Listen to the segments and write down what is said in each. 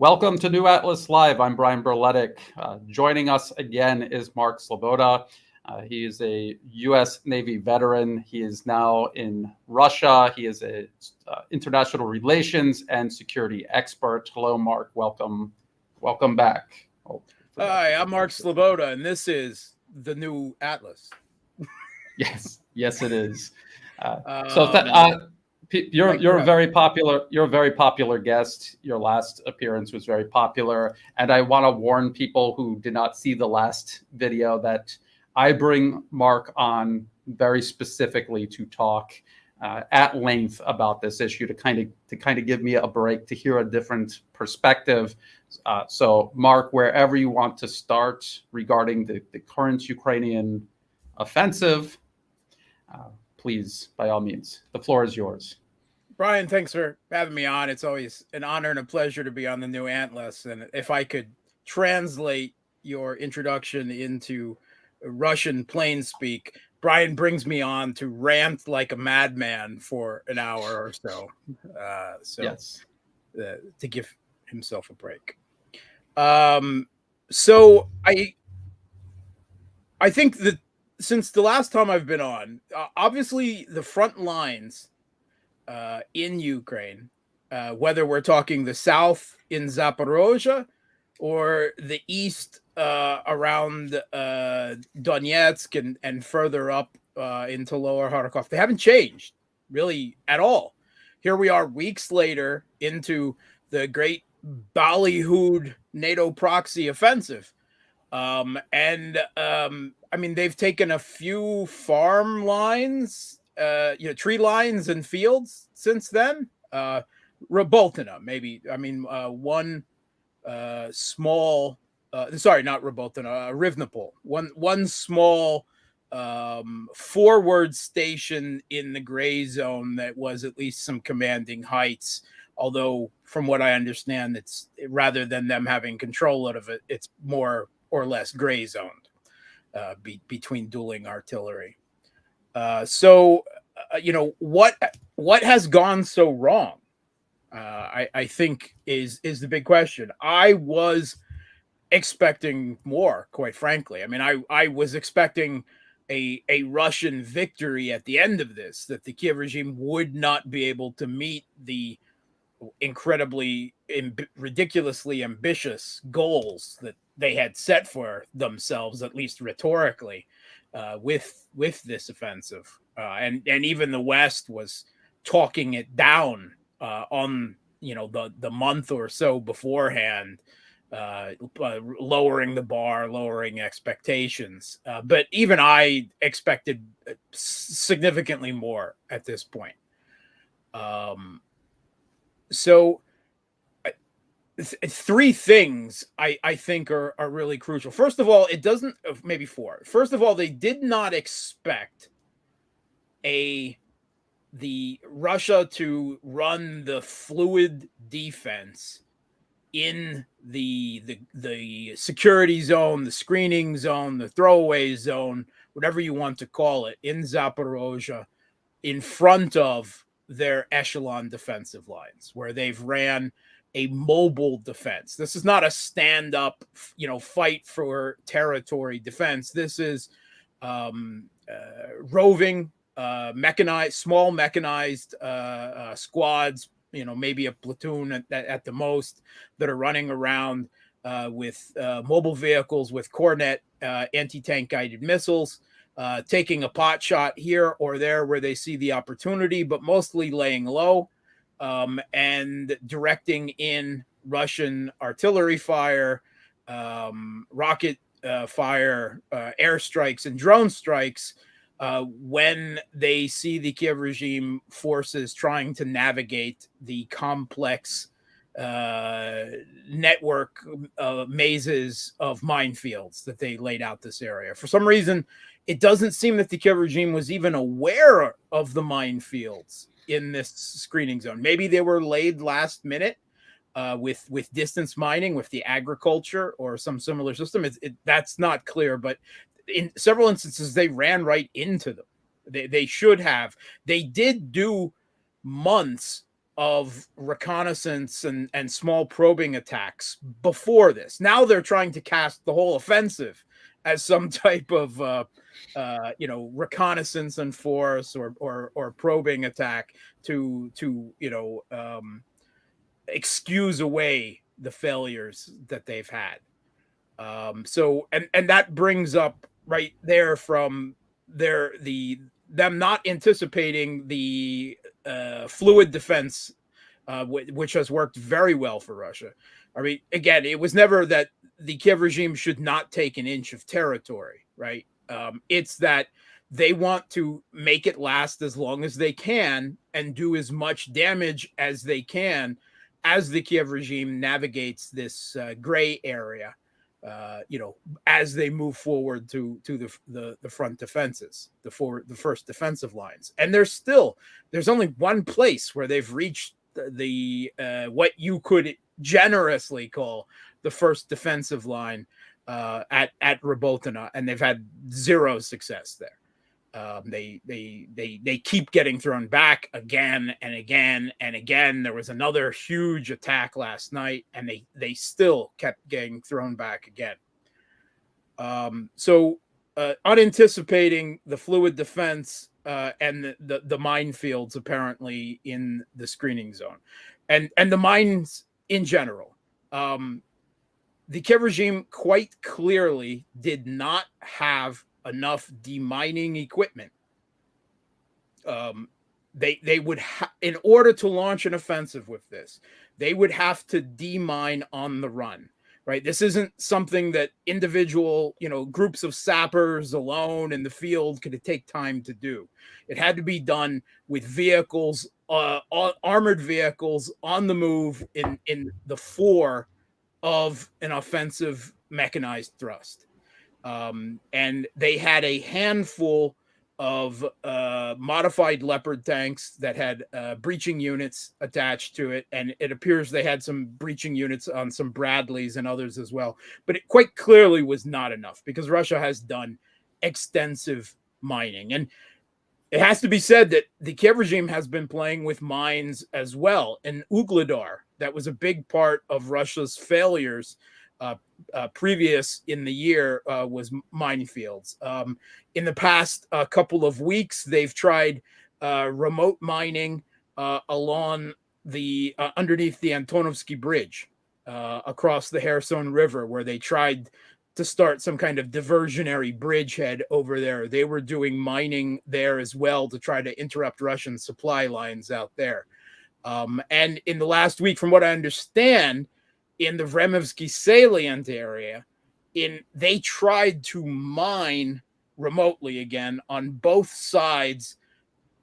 Welcome to New Atlas Live. I'm Brian Berletic. Joining us again is Mark Sleboda. He is a U.S. Navy veteran. He is now in Russia. He is a international relations and security expert. Hello, Mark. Welcome back. Hi, I'm Mark Sleboda, and this is the New Atlas. Yes, it is. You're a very popular guest. Your last appearance was very popular, and I want to warn people who did not see the last video that I bring Mark on very specifically to talk at length about this issue, to kind of give me a break, to hear a different perspective. So, Mark, wherever you want to start regarding the current Ukrainian offensive, please, by all means, the floor is yours. Brian, thanks for having me on. It's always an honor and a pleasure to be on the New Atlas. And if I could translate your introduction into Russian plain speak, Brian brings me on to rant like a madman for an hour or so. Yes. To give himself a break. So I think that since the last time I've been on, obviously the front lines in Ukraine, whether we're talking the south in Zaporozhye or the east around Donetsk and further up into lower Kharkov, they haven't changed really at all. Here we are weeks later into the great ballyhooed NATO proxy offensive. I mean, they've taken a few farm lines, tree lines and fields since then. Raboltina, maybe. I mean, one small, sorry, not Raboltina, Rivnopol. One small forward station in the gray zone that was at least some commanding heights. Although, from what I understand, it's rather than them having control of it, it's more or less gray zoned between dueling artillery. What has gone so wrong? I think is the big question. I was expecting more, quite frankly. I mean, I was expecting a Russian victory at the end of this, that the Kiev regime would not be able to meet the incredibly ridiculously ambitious goals that they had set for themselves, at least rhetorically, with this offensive, and even the West was talking it down on the month or so beforehand, lowering the bar, lowering expectations. But even I expected significantly more at this point. So three things I think are really crucial. First of all, maybe four. First of all, they did not expect the Russia to run the fluid defense in the security zone, the screening zone, the throwaway zone, whatever you want to call it, in Zaporozhye, in front of their echelon defensive lines, where they've ran a mobile defense. This is not a stand-up, fight for territory defense. This is roving, small mechanized squads, maybe a platoon at the most, that are running around with mobile vehicles with Kornet anti-tank guided missiles, taking a pot shot here or there where they see the opportunity, but mostly laying low, and directing in Russian artillery fire, rocket fire, airstrikes, and drone strikes when they see the Kiev regime forces trying to navigate the complex network mazes of minefields that they laid out this area. For some reason, it doesn't seem that the Kiev regime was even aware of the minefields in this screening zone. Maybe they were laid last minute with distance mining, with the agriculture or some similar system. That's not clear, but in several instances, they ran right into them. They should have. They did do months of reconnaissance and small probing attacks before this. Now they're trying to cast the whole offensive as some type of reconnaissance and force or probing attack to excuse away the failures that they've had. So that brings up right there from them not anticipating the fluid defense, which has worked very well for Russia. I mean, again, it was never that the Kiev regime should not take an inch of territory, right? It's that they want to make it last as long as they can and do as much damage as they can as the Kiev regime navigates this gray area. As they move forward to the front defenses, the first defensive lines, and there's only one place where they've reached the what you could generously call the first defensive line at Robotyne, and they've had zero success there. They keep getting thrown back again and again and again. There was another huge attack last night, and they still kept getting thrown back again. So unanticipating the fluid defense and the minefields apparently in the screening zone, and the mines in general. The Kiev regime quite clearly did not have enough demining equipment. They would in order to launch an offensive with this, they would have to demine on the run, right? This isn't something that individual, groups of sappers alone in the field could take time to do. It had to be done with vehicles, armored vehicles on the move in the fore of an offensive mechanized thrust. And they had a handful of modified Leopard tanks that had breaching units attached to it, and it appears they had some breaching units on some Bradleys and others as well. But it quite clearly was not enough because Russia has done extensive mining. And it has to be said that the Kiev regime has been playing with mines as well. In Ugledar, that was a big part of Russia's failures previous in the year was minefields. In the past couple of weeks, they've tried remote mining along the underneath the Antonovsky Bridge across the Kherson River, where they tried to start some kind of diversionary bridgehead over there. They were doing mining there as well to try to interrupt Russian supply lines out there. And in the last week, from what I understand, in the Vremivsky salient area, they tried to mine remotely again on both sides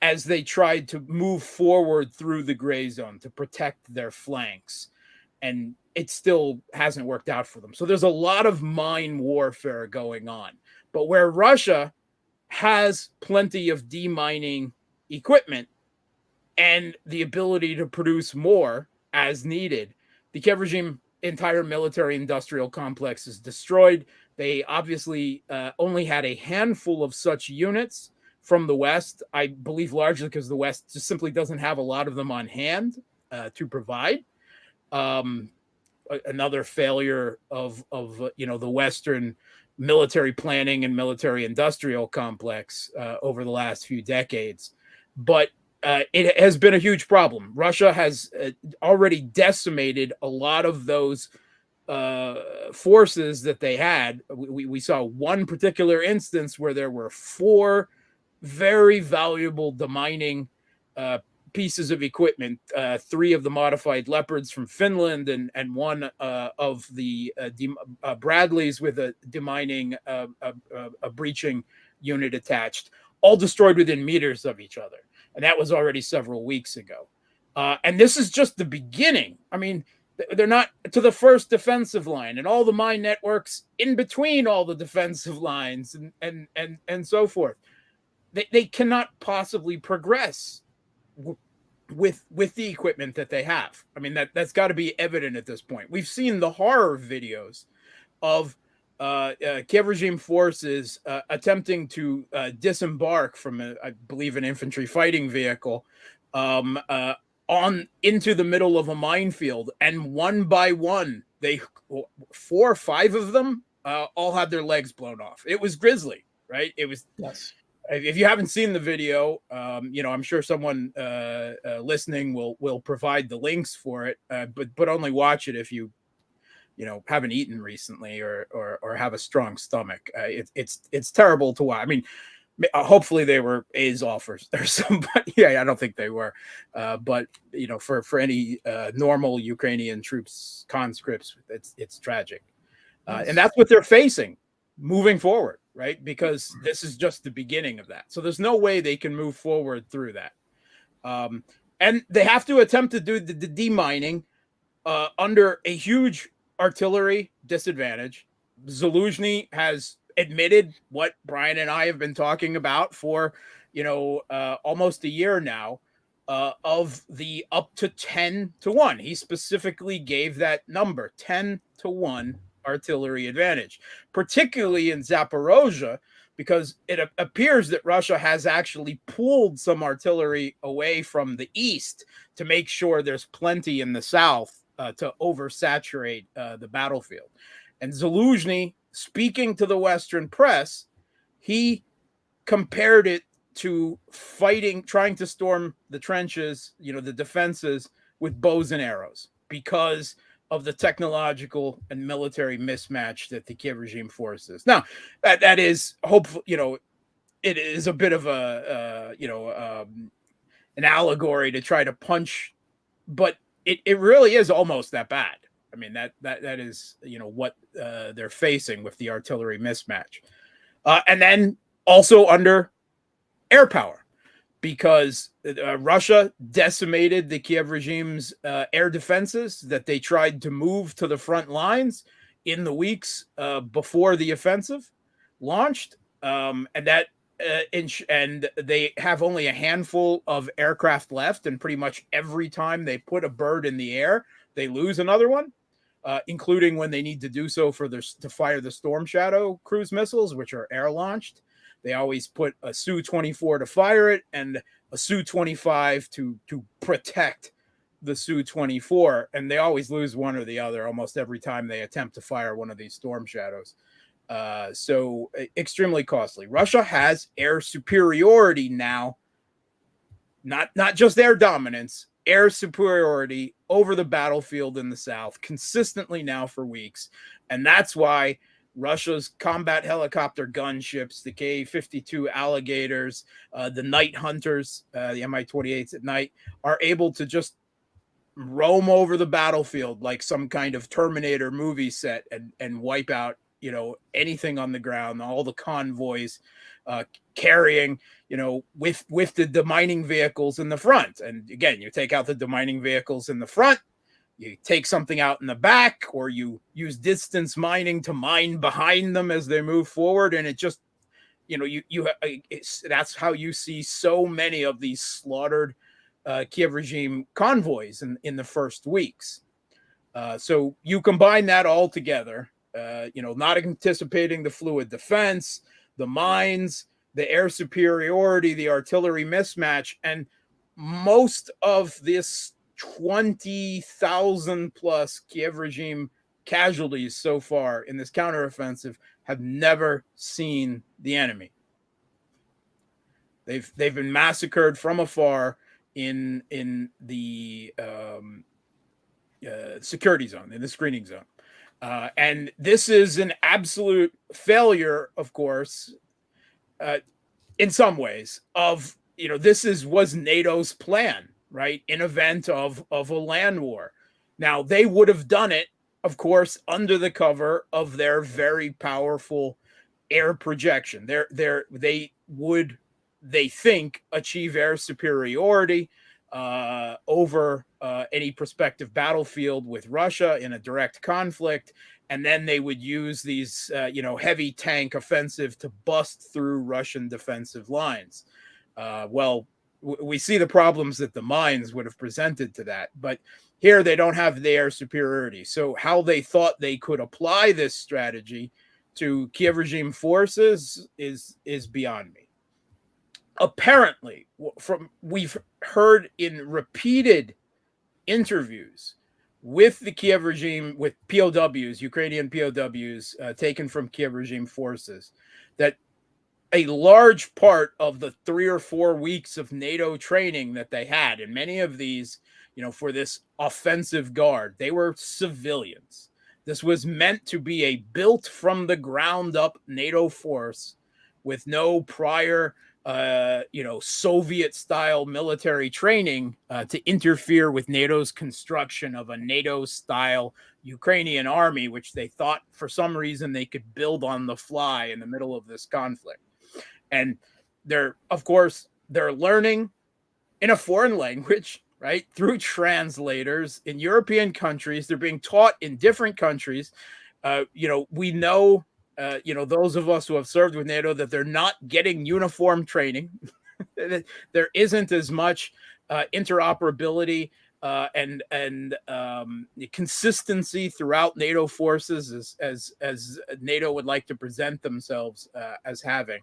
as they tried to move forward through the gray zone to protect their flanks. And it still hasn't worked out for them. So there's a lot of mine warfare going on. But where Russia has plenty of demining equipment and the ability to produce more as needed, the Kiev regime entire military industrial complex is destroyed. They obviously only had a handful of such units from the West, I believe largely because the West just simply doesn't have a lot of them on hand to provide. Another failure of the Western military planning and military industrial complex over the last few decades. But it has been a huge problem. Russia has already decimated a lot of those forces that they had. We saw one particular instance where there were 4 very valuable demining pieces of equipment, 3 of the modified Leopards from Finland and 1 of the Bradleys with a demining a breaching unit attached, all destroyed within meters of each other. And that was already several weeks ago. And this is just the beginning. I mean, they're not to the first defensive line and all the mine networks in between all the defensive lines and so forth. They cannot possibly progress with the equipment that they have. I mean, that's got to be evident at this point. We've seen the horror videos of Kiev regime forces attempting to disembark from, I believe, an infantry fighting vehicle on on into the middle of a minefield, and one by one, 4 or 5 of them all had their legs blown off. It was grisly, right? It was. Yes. If you haven't seen the video, I'm sure someone listening will provide the links for it, but only watch it if you haven't eaten recently or have a strong stomach. It's terrible to watch. I mean, hopefully they were Azov or somebody. Yeah, I don't think they were, but for any normal Ukrainian troops, conscripts, it's tragic, and that's what they're facing moving forward, right? Because this is just the beginning of that. So there's no way they can move forward through that, and they have to attempt to do the demining under a huge artillery disadvantage. Zaluzhny has admitted what Brian and I have been talking about for almost a year now, of the up to 10-1. He specifically gave that number, 10-1 artillery advantage, particularly in Zaporozhye, because it appears that Russia has actually pulled some artillery away from the east to make sure there's plenty in the south to oversaturate the battlefield. And Zaluzhny, speaking to the Western press, he compared it to trying to storm the trenches, the defenses, with bows and arrows, because of the technological and military mismatch that the Kiev regime forces. Now, that is hopeful. It is a bit of an allegory to try to punch, but it really is almost that bad. I mean, that is what they're facing with the artillery mismatch, and then also under air power, because Russia decimated the Kiev regime's air defenses that they tried to move to the front lines in the weeks before the offensive launched, and they have only a handful of aircraft left, and pretty much every time they put a bird in the air, they lose another one, including when they need to do so to fire the Storm Shadow cruise missiles, which are air launched. They always put a Su-24 to fire it and a Su-25 to protect the Su-24, and they always lose one or the other almost every time they attempt to fire one of these Storm Shadows. So extremely costly. Russia has air superiority now, not just air dominance, air superiority over the battlefield in the south consistently now for weeks, and that's why Russia's combat helicopter gunships, the Ka-52 Alligators, the Night Hunters, the Mi-28s at night, are able to just roam over the battlefield like some kind of Terminator movie set and wipe out, anything on the ground, all the convoys carrying, with the demining vehicles in the front. And again, you take out the demining vehicles in the front, you take something out in the back, or you use distance mining to mine behind them as they move forward. And it just, that's how you see so many of these slaughtered Kiev regime convoys in the first weeks. So you combine that all together, not anticipating the fluid defense, the mines, the air superiority, the artillery mismatch, and most of this 20,000 plus Kiev regime casualties so far in this counteroffensive have never seen the enemy. They've been massacred from afar in the security zone, in the screening zone, and this is an absolute failure, of course, in some ways. This was NATO's plan, right, in event of a land war. Now, they would have done it, of course, under the cover of their very powerful air projection. They would, they think, achieve air superiority over any prospective battlefield with Russia in a direct conflict, and then they would use these heavy tank offensive to bust through Russian defensive lines. We see the problems that the mines would have presented to that, but here they don't have the air superiority. So how they thought they could apply this strategy to Kiev regime forces is beyond me. Apparently, we've heard in repeated interviews with the Kiev regime, with POWs, Ukrainian POWs taken from Kiev regime forces, that a large part of the 3 or 4 weeks of NATO training that they had, and many of these, for this offensive guard, they were civilians. This was meant to be a built from the ground up NATO force with no prior, Soviet style military training to interfere with NATO's construction of a NATO style Ukrainian army, which they thought for some reason they could build on the fly in the middle of this conflict. And they're learning in a foreign language, right? Through translators in European countries. They're being taught in different countries. We know, those of us who have served with NATO, that they're not getting uniform training. There isn't as much interoperability and consistency throughout NATO forces as NATO would like to present themselves as having.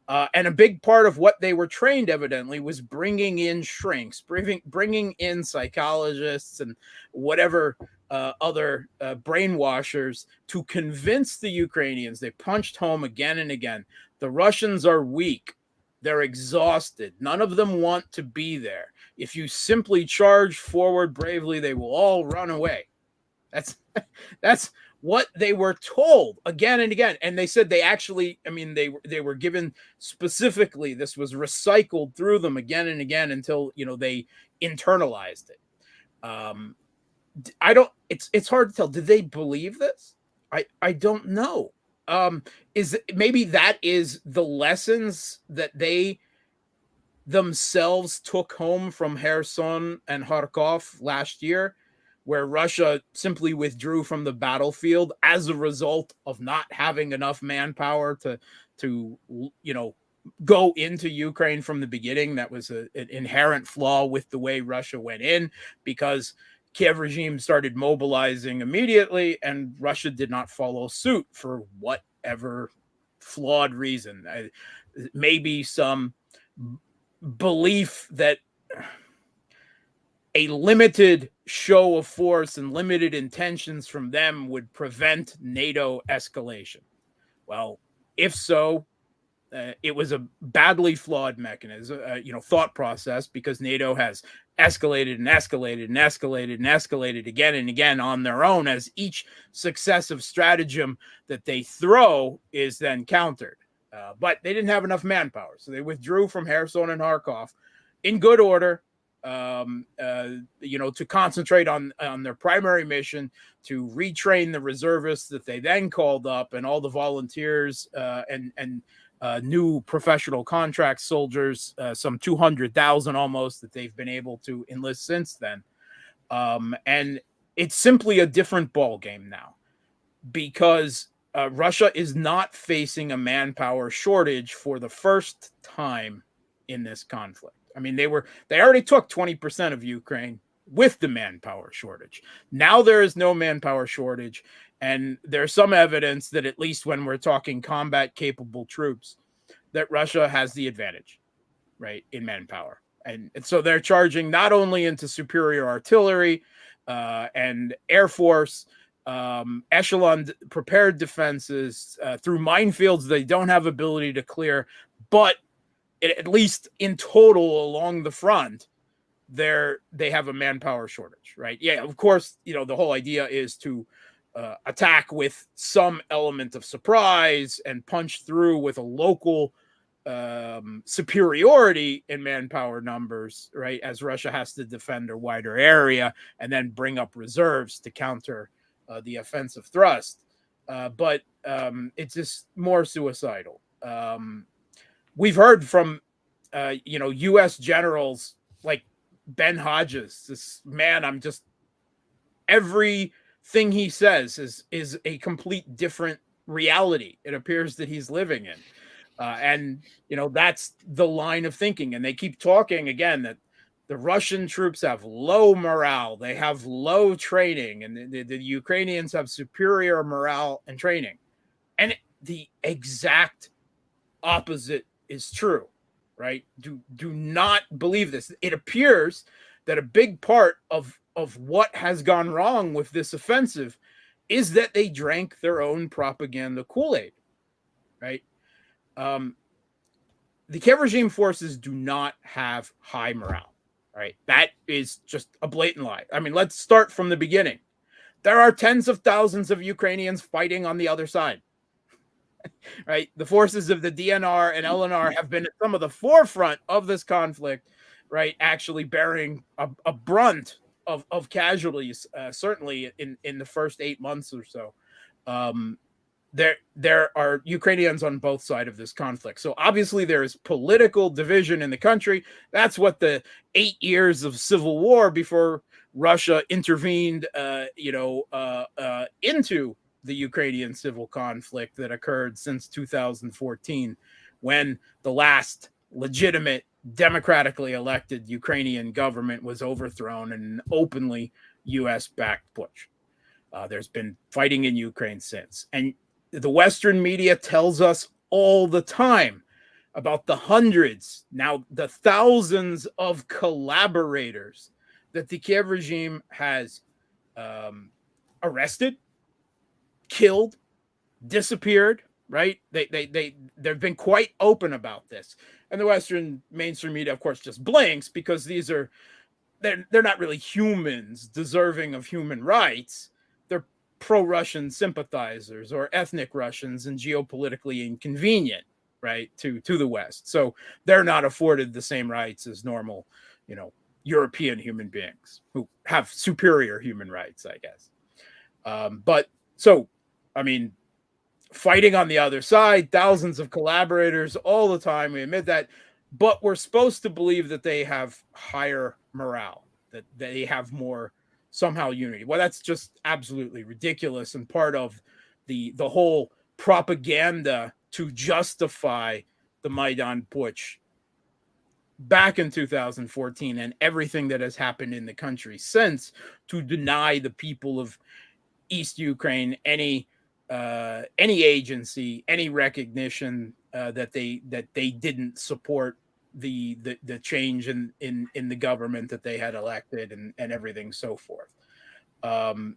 And a big part of what they were trained, evidently, was bringing in shrinks, bringing in psychologists and whatever other brainwashers to convince the Ukrainians. They punched home again and again. The Russians are weak. They're exhausted. None of them want to be there. If you simply charge forward bravely, they will all run away. That's what they were told again and again. And they said they were given specifically, this was recycled through them again and again until, they internalized it. It's hard to tell. Did they believe this? I don't know. Maybe that is the lessons that they themselves took home from Kherson and Kharkov last year, where Russia simply withdrew from the battlefield as a result of not having enough manpower to go into Ukraine from the beginning. That was an inherent flaw with the way Russia went in, because Kiev regime started mobilizing immediately and Russia did not follow suit for whatever flawed reason. Maybe some belief that a limited show of force and limited intentions from them would prevent NATO escalation. Well, if so, it was a badly flawed mechanism, thought process, because NATO has escalated and escalated and escalated and escalated again and again on their own, as each successive stratagem that they throw is then countered. But they didn't have enough manpower, so they withdrew from Kherson and Kharkov in good order, to concentrate on their primary mission, to retrain the reservists that they then called up, and all the volunteers and new professional contract soldiers, some 200,000 almost, that they've been able to enlist since then. And it's simply a different ball game now, because Russia is not facing a manpower shortage for the first time in this conflict. I mean, they already took 20% of Ukraine with the manpower shortage. Now there is no manpower shortage, and there's some evidence that, at least when we're talking combat capable troops, that Russia has the advantage, right, in manpower. And so they're charging not only into superior artillery and air force, echelon prepared defenses through minefields they don't have ability to clear, but at least in total along the front, they have a manpower shortage, right? Yeah, of course, the whole idea is to attack with some element of surprise and punch through with a local superiority in manpower numbers, right? As Russia has to defend a wider area and then bring up reserves to counter the offensive thrust. But it's just more suicidal. We've heard from, U.S. generals like Ben Hodges, this man, everything he says is a complete different reality it appears that he's living in. And that's the line of thinking. And they keep talking again that the Russian troops have low morale, they have low training, and the Ukrainians have superior morale and training. And the exact opposite is true, right? Do not believe this. It appears that a big part of what has gone wrong with this offensive is that they drank their own propaganda Kool-Aid, right? The Kiev regime forces do not have high morale, right? That is just a blatant lie. I mean, let's start from the beginning. There are tens of thousands of Ukrainians fighting on the other side, right? The forces of the DNR and LNR have been at some of the forefront of this conflict, right? Actually bearing a brunt of casualties, certainly in the first 8 months or so. There are Ukrainians on both sides of this conflict. So obviously there is political division in the country. That's what the 8 years of civil war before Russia intervened, into the Ukrainian civil conflict that occurred since 2014, when the last legitimate, democratically elected Ukrainian government was overthrown in an openly U.S.-backed putsch. There's been fighting in Ukraine since. And the Western media tells us all the time about the hundreds, now the thousands of collaborators that the Kiev regime has arrested, killed, disappeared, right? They've been quite open about this. And the Western mainstream media, of course, just blinks because they're not really humans deserving of human rights. They're pro-Russian sympathizers or ethnic Russians and geopolitically inconvenient, right, to the West. So they're not afforded the same rights as normal, European human beings who have superior human rights, I guess. Fighting on the other side, thousands of collaborators all the time. We admit that, but we're supposed to believe that they have higher morale, that they have more somehow unity. Well, that's just absolutely ridiculous and part of the whole propaganda to justify the Maidan putsch back in 2014 and everything that has happened in the country since, to deny the people of East Ukraine any agency, any recognition that they didn't support the change in the government that they had elected and everything so forth. On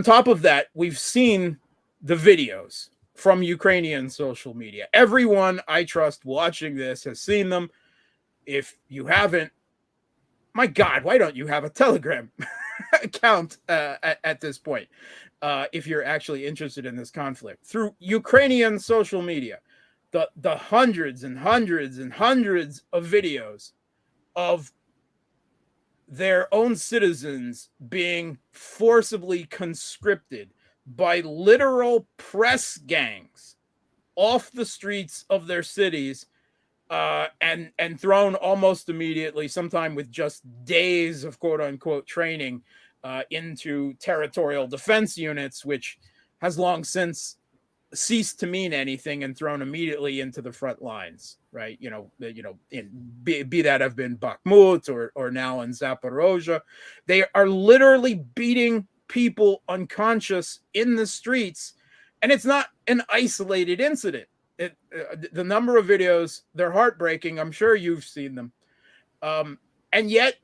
top of that, we've seen the videos from Ukrainian social media. Everyone I trust watching this has seen them. If you haven't, my God, why don't you have a Telegram account at this point? If you're actually interested in this conflict, through Ukrainian social media, the hundreds and hundreds and hundreds of videos of their own citizens being forcibly conscripted by literal press gangs off the streets of their cities, and thrown almost immediately, sometime with just days of quote unquote training, into territorial defense units, which has long since ceased to mean anything and thrown immediately into the front lines, right? Be that have been Bakhmut or now in Zaporozhye. They are literally beating people unconscious in the streets, and it's not an isolated incident. The number of videos, they're heartbreaking. I'm sure you've seen them. And yet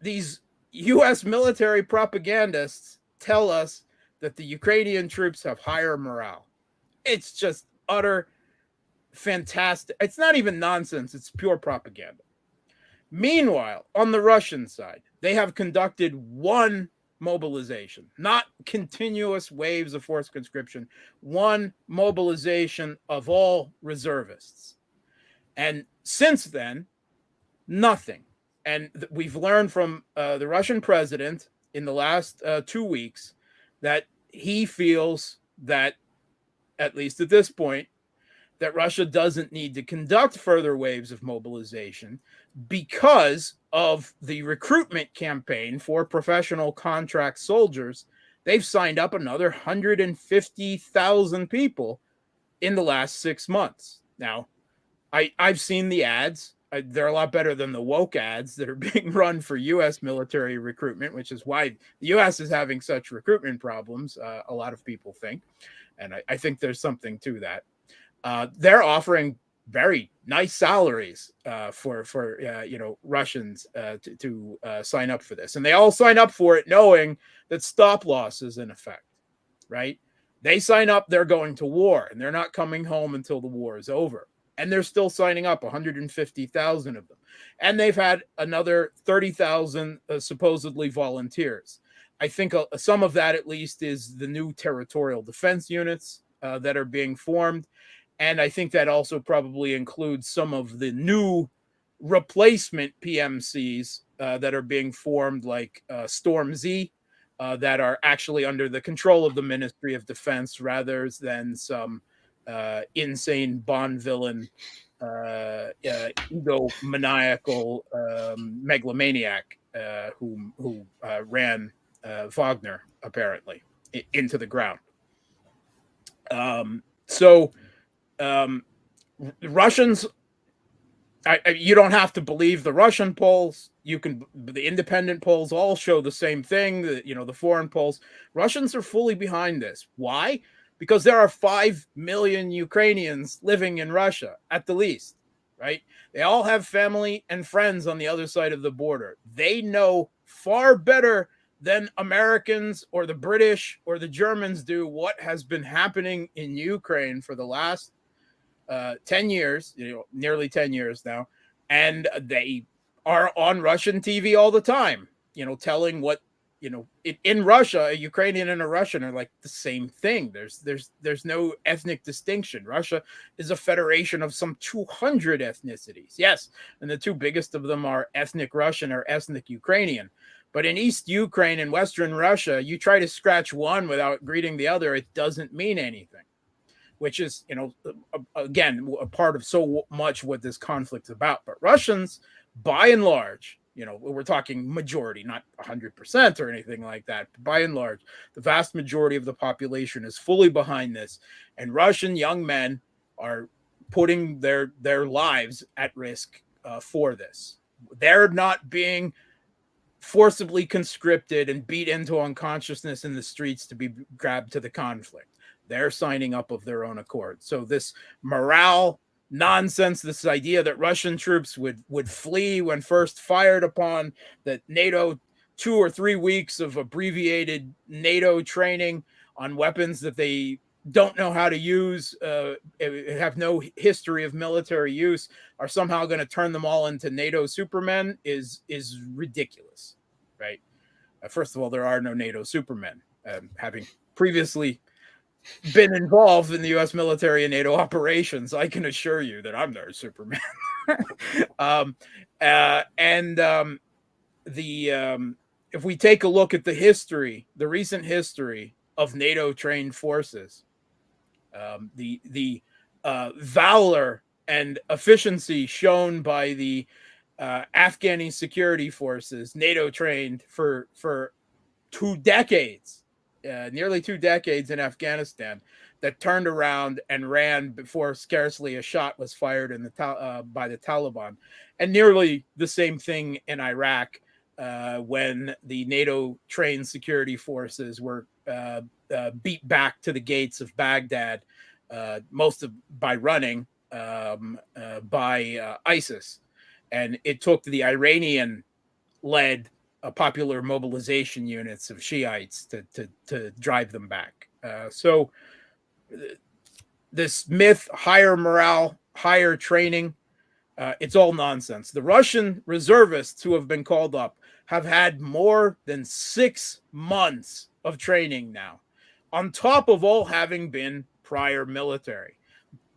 these U.S. military propagandists tell us that the Ukrainian troops have higher morale. It's just utter fantastic. It's not even nonsense. It's pure propaganda. Meanwhile, on the Russian side, they have conducted one mobilization, not continuous waves of forced conscription, one mobilization of all reservists. And since then, nothing. And we've learned from the Russian president in the last 2 weeks that he feels that, at least at this point, that Russia doesn't need to conduct further waves of mobilization because of the recruitment campaign for professional contract soldiers. They've signed up another 150,000 people in the last 6 months. Now, I've seen the ads. They're a lot better than the woke ads that are being run for U.S. military recruitment, which is why the U.S. is having such recruitment problems, a lot of people think. And I think there's something to that. They're offering very nice salaries for Russians to sign up for this, and they all sign up for it knowing that stop loss is in effect, right? They sign up, they're going to war, and they're not coming home until the war is over. And they're still signing up, 150,000 of them. And they've had another 30,000 supposedly volunteers. I think some of that, at least, is the new territorial defense units that are being formed. And I think that also probably includes some of the new replacement PMCs that are being formed, like Storm Z, that are actually under the control of the Ministry of Defense rather than some insane Bond villain, egomaniacal megalomaniac who ran Wagner apparently into the ground. Russians, you don't have to believe the Russian polls. The independent polls all show the same thing. The foreign polls. Russians are fully behind this. Why? Because there are 5 million Ukrainians living in Russia at the least, right? They all have family and friends on the other side of the border. They know far better than Americans or the British or the Germans do what has been happening in Ukraine for the last 10 years, nearly 10 years now. And they are on Russian TV all the time, telling what, in Russia, a Ukrainian and a Russian are like the same thing. There's no ethnic distinction. Russia is a federation of some 200 ethnicities. Yes. And the two biggest of them are ethnic Russian or ethnic Ukrainian. But in East Ukraine and Western Russia, you try to scratch one without greeting the other, it doesn't mean anything, which is, again, a part of so much what this conflict's about. But Russians, by and large, we're talking majority, not 100% or anything like that. But by and large, the vast majority of the population is fully behind this. And Russian young men are putting their lives at risk for this. They're not being forcibly conscripted and beat into unconsciousness in the streets to be grabbed to the conflict. They're signing up of their own accord. So this morale nonsense, this idea that Russian troops would flee when first fired upon, that NATO 2 or 3 weeks of abbreviated NATO training on weapons that they don't know how to use, have no history of military use, are somehow going to turn them all into NATO supermen is ridiculous, right? First of all, there are no NATO supermen. Having previously been involved in the U.S. military and NATO operations, I can assure you that I'm no Superman. If we take a look at the recent history of NATO trained forces, the valor and efficiency shown by the Afghani security forces, NATO trained for 2 decades. Nearly 2 decades in Afghanistan, that turned around and ran before scarcely a shot was fired by the Taliban, and nearly the same thing in Iraq when the NATO-trained security forces were beat back to the gates of Baghdad, by running by ISIS, and it took the Iranian-led popular mobilization units of Shiites to drive them back. So this myth, higher morale, higher training, it's all nonsense. The Russian reservists who have been called up have had more than 6 months of training now, on top of all having been prior military,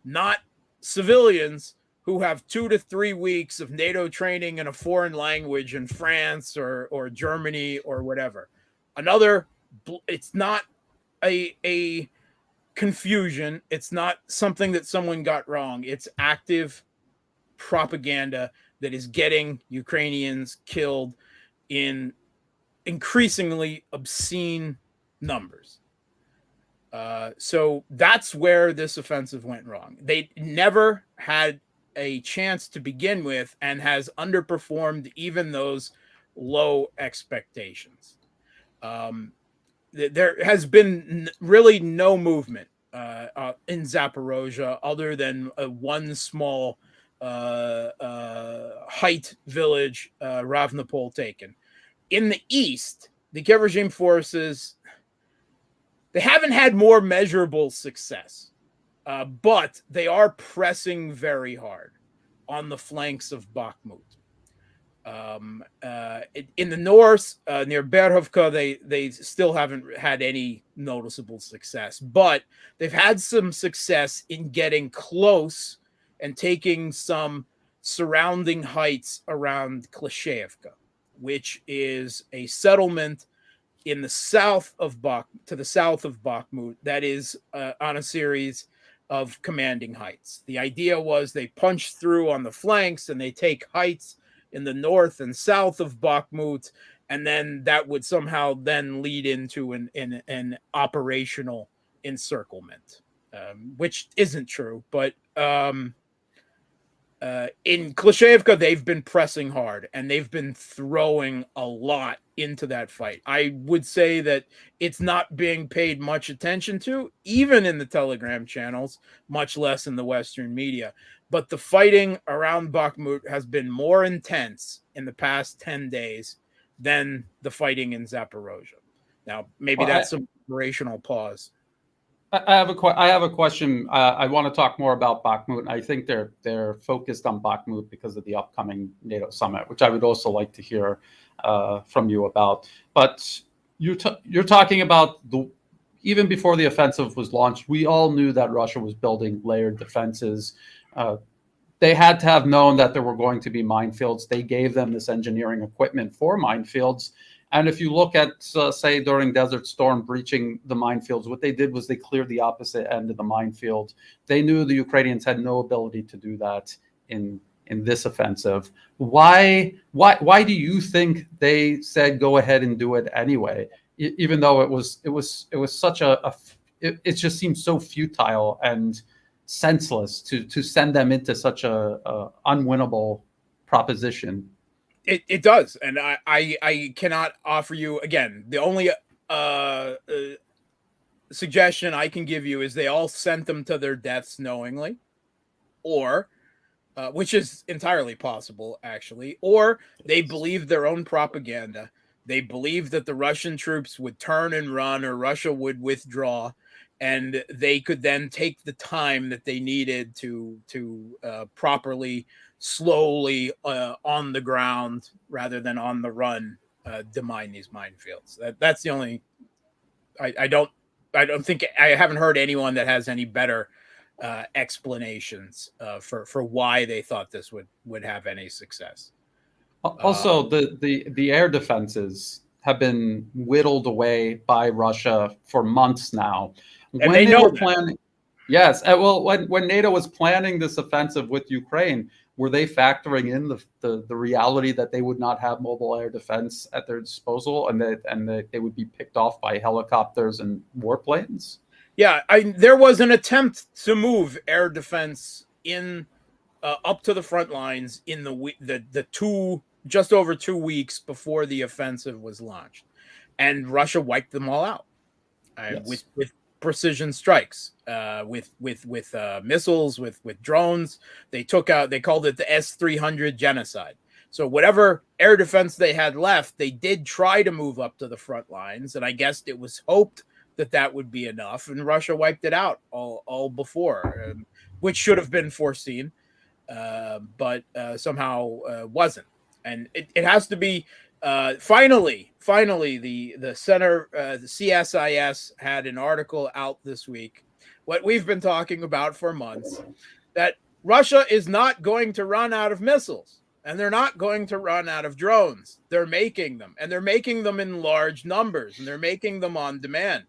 not civilians who have 2 to 3 weeks of NATO training in a foreign language in France or Germany or whatever. It's not a confusion. It's not something that someone got wrong. It's active propaganda that is getting Ukrainians killed in increasingly obscene numbers. So that's where this offensive went wrong. They never had a chance to begin with and has underperformed even those low expectations. There has been really no movement in Zaporozhye, other than one small height village, Ravnopol, taken. In the east, the Kiev regime forces, they haven't had more measurable success, but they are pressing very hard on the flanks of Bakhmut. In the north, near Berhovka, they still haven't had any noticeable success, but they've had some success in getting close and taking some surrounding heights around Klishevka, which is a settlement in the south of to the south of Bakhmut that is on a series of commanding heights. The idea was they punch through on the flanks and they take heights in the north and south of Bakhmut, and then that would somehow then lead into an operational encirclement, which isn't true. But in Klishevka, they've been pressing hard and they've been throwing a lot into that fight. I would say that it's not being paid much attention to, even in the Telegram channels, much less in the Western media. But the fighting around Bakhmut has been more intense in the past 10 days than the fighting in Zaporozhye. Now, maybe that's some operational pause. I have a question. I want to talk more about Bakhmut. I think they're focused on Bakhmut because of the upcoming NATO summit, which I would also like to hear from you about. But you're talking about even before the offensive was launched, we all knew that Russia was building layered defenses. They had to have known that there were going to be minefields. They gave them this engineering equipment for minefields. And if you look at, say, during Desert Storm breaching the minefields, what they did was they cleared the opposite end of the minefield. They knew the Ukrainians had no ability to do that in this offensive. Why do you think they said go ahead and do it anyway, even though it was such it just seemed so futile and senseless to send them into such a unwinnable proposition? It does, and I cannot offer you, again, the only suggestion I can give you is they all sent them to their deaths knowingly, or which is entirely possible, actually, or they believed their own propaganda. They believed that the Russian troops would turn and run, or Russia would withdraw, and they could then take the time that they needed to properly, slowly, on the ground rather than on the run, demine these minefields. That's the only. I don't think, I haven't heard anyone that has any better explanations for why they thought this would have any success. Also, the air defenses have been whittled away by Russia for months now. And they know planning, yes. Well, when NATO was planning this offensive with Ukraine, were they factoring in the reality that they would not have mobile air defense at their disposal, and that they would be picked off by helicopters and warplanes? Yeah, there was an attempt to move air defense in up to the front lines in the just over 2 weeks before the offensive was launched, and Russia wiped them all out with precision strikes, with missiles, with drones. They called it the S-300 genocide. So whatever air defense they had left, they did try to move up to the front lines, and I guess it was hoped that would be enough, and Russia wiped it out all before, which should have been foreseen, but somehow wasn't. And it has to be finally the center, the CSIS had an article out this week, what we've been talking about for months, that Russia is not going to run out of missiles, and they're not going to run out of drones. They're making them, and they're making them in large numbers, and they're making them on demand.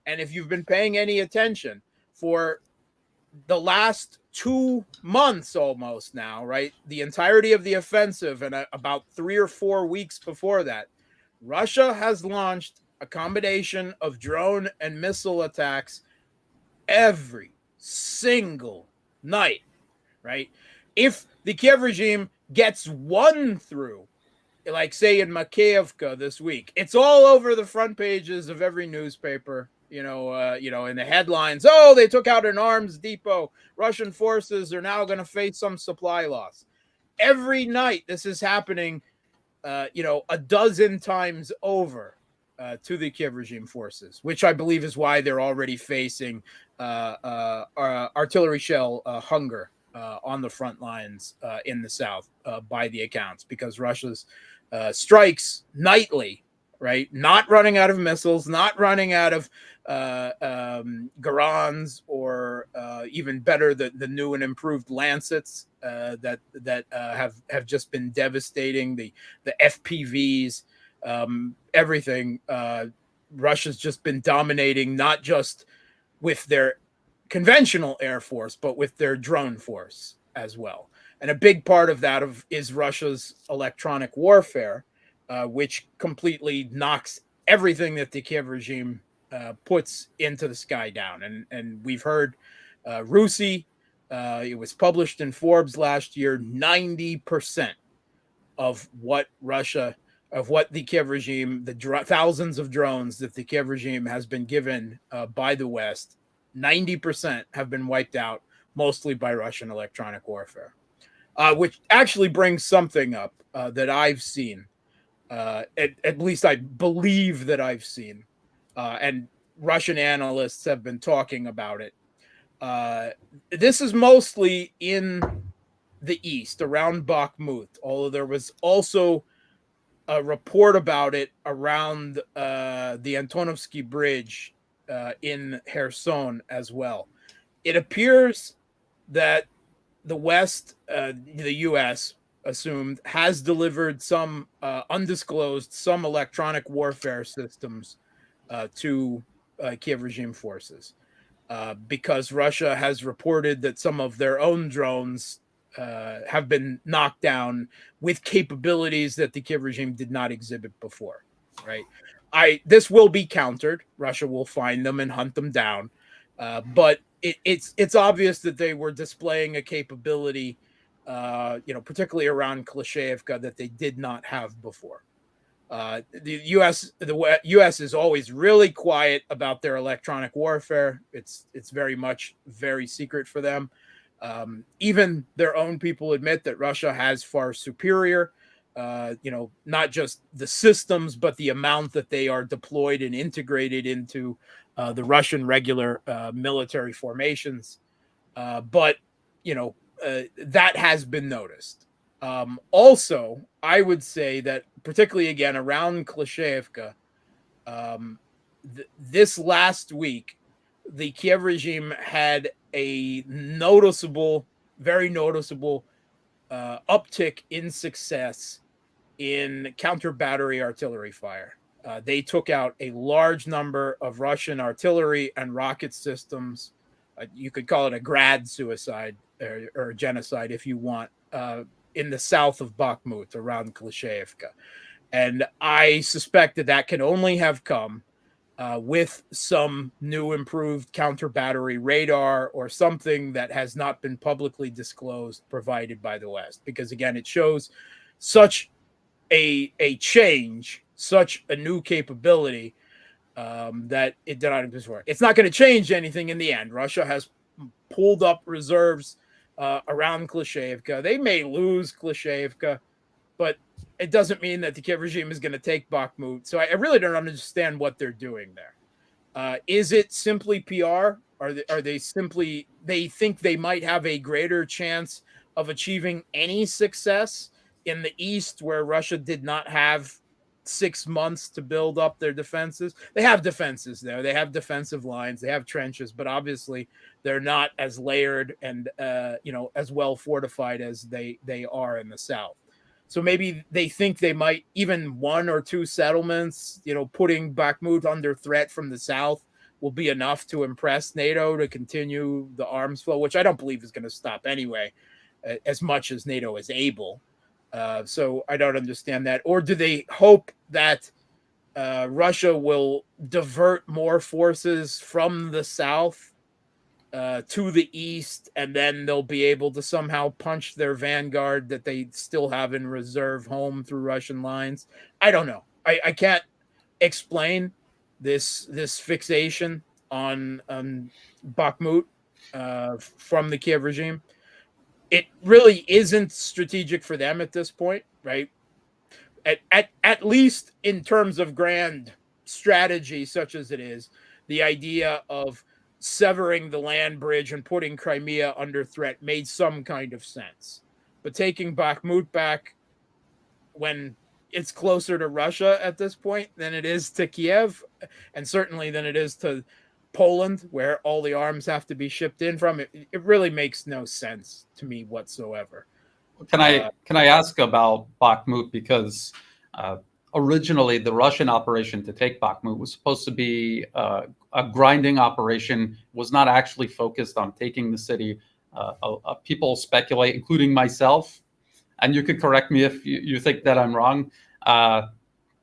And if you've been paying any attention, for the last 2 months almost now, right, the entirety of the offensive and about 3 or 4 weeks before that, Russia has launched a combination of drone and missile attacks every single night, right? If the Kiev regime gets one through, like say in Makeyevka this week, it's all over the front pages of every newspaper. In the headlines, oh, they took out an arms depot. Russian forces are now going to face some supply loss. Every night, this is happening, a dozen times over to the Kiev regime forces, which I believe is why they're already facing artillery shell hunger on the front lines in the south by the accounts, because Russia's strikes nightly, right? Not running out of missiles, not running out of Garans, or even better, the new and improved Lancets that have just been devastating. The FPVs, everything. Russia's just been dominating, not just with their conventional air force, but with their drone force as well. And a big part of that is Russia's electronic warfare, which completely knocks everything that the Kiev regime puts into the sky down. And we've heard Rusi, it was published in Forbes last year, 90% of what the Kiev regime, thousands of drones that the Kiev regime has been given by the West, 90% have been wiped out, mostly by Russian electronic warfare. Which actually brings something up that I've seen, at least I believe that I've seen, and Russian analysts have been talking about it. This is mostly in the east, around Bakhmut, although there was also a report about it around the Antonovsky Bridge in Kherson as well. It appears that the West, the U.S., assumed, has delivered some some electronic warfare systems to Kiev regime forces, because Russia has reported that some of their own drones have been knocked down with capabilities that the Kiev regime did not exhibit before. Right? This will be countered. Russia will find them and hunt them down, but it's obvious that they were displaying a capability, particularly around Klishevka, that they did not have before. The U.S. is always really quiet about their electronic warfare. It's very secret for them. Even their own people admit that Russia has far superior, not just the systems, but the amount that they are deployed and integrated into the Russian regular military formations. But that has been noticed. Also, I would say that, particularly again around Klishevka, this last week, the Kiev regime had a very noticeable uptick in success in counter battery artillery fire. They took out a large number of Russian artillery and rocket systems. You could call it a grad suicide or genocide if you want, in the south of Bakhmut around Klishevka. And I suspect that can only have come with some new improved counter battery radar or something that has not been publicly disclosed, provided by the West. Because again, it shows such a change, such a new capability that it did not exist before. It's not going to change anything in the end. Russia has pulled up reserves around Klishevka. They may lose Klishevka, but it doesn't mean that the Kiev regime is going to take Bakhmut. So I really don't understand what they're doing there. Is it simply PR? Are they simply, they think they might have a greater chance of achieving any success in the east, where Russia did not have 6 months to build up their defenses? They have defenses there. They have defensive lines. They have trenches, but obviously they're not as layered and as well fortified as they are in the south. So maybe they think they might, even 1 or 2 settlements, putting Bakhmut under threat from the south, will be enough to impress NATO to continue the arms flow, which I don't believe is going to stop anyway, as much as NATO is able. So I don't understand that. Or do they hope that Russia will divert more forces from the south to the east, and then they'll be able to somehow punch their vanguard that they still have in reserve home through Russian lines. I don't know. I can't explain this fixation on Bakhmut from the Kiev regime. It really isn't strategic for them at this point, right? At least in terms of grand strategy, such as it is, the idea of severing the land bridge and putting Crimea under threat made some kind of sense. But taking Bakhmut back when it's closer to Russia at this point than it is to Kiev, and certainly than it is to Poland, where all the arms have to be shipped in from, it really makes no sense to me whatsoever. Can I ask about Bakhmut, because originally the Russian operation to take Bakhmut was supposed to be a grinding operation, was not actually focused on taking the city. People speculate, including myself, and you could correct me if you think that I'm wrong.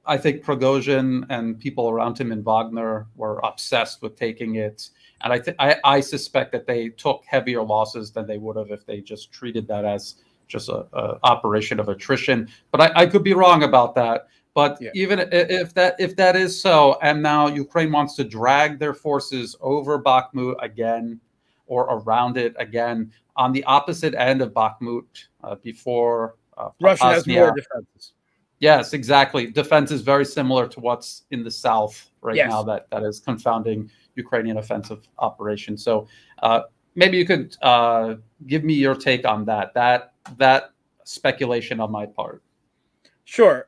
I think Prigozhin and people around him in Wagner were obsessed with taking it. And I suspect that they took heavier losses than they would have if they just treated that as just a operation of attrition. But I could be wrong about that. But even if that is so, and now Ukraine wants to drag their forces over Bakhmut again, or around it again, on the opposite end of Bakhmut, before Russia has more defenses. Yes, exactly. Defense is very similar to what's in the south right now that is confounding Ukrainian offensive operations. So maybe you could give me your take on that speculation on my part. Sure.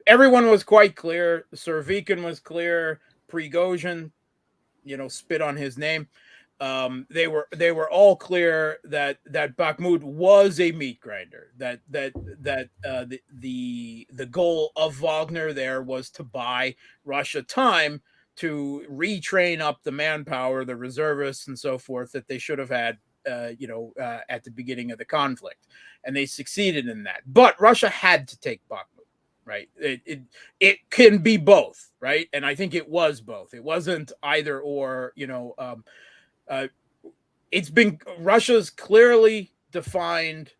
Everyone was quite clear. Surovikin was clear. Prigozhin, spit on his name. They were all clear that Bakhmut was a meat grinder. That the goal of Wagner there was to buy Russia time to retrain up the manpower, the reservists, and so forth that they should have had, at the beginning of the conflict, and they succeeded in that. But Russia had to take Bakhmut, right? It can be both, right? And I think it was both. It wasn't either or. It's been Russia's clearly defined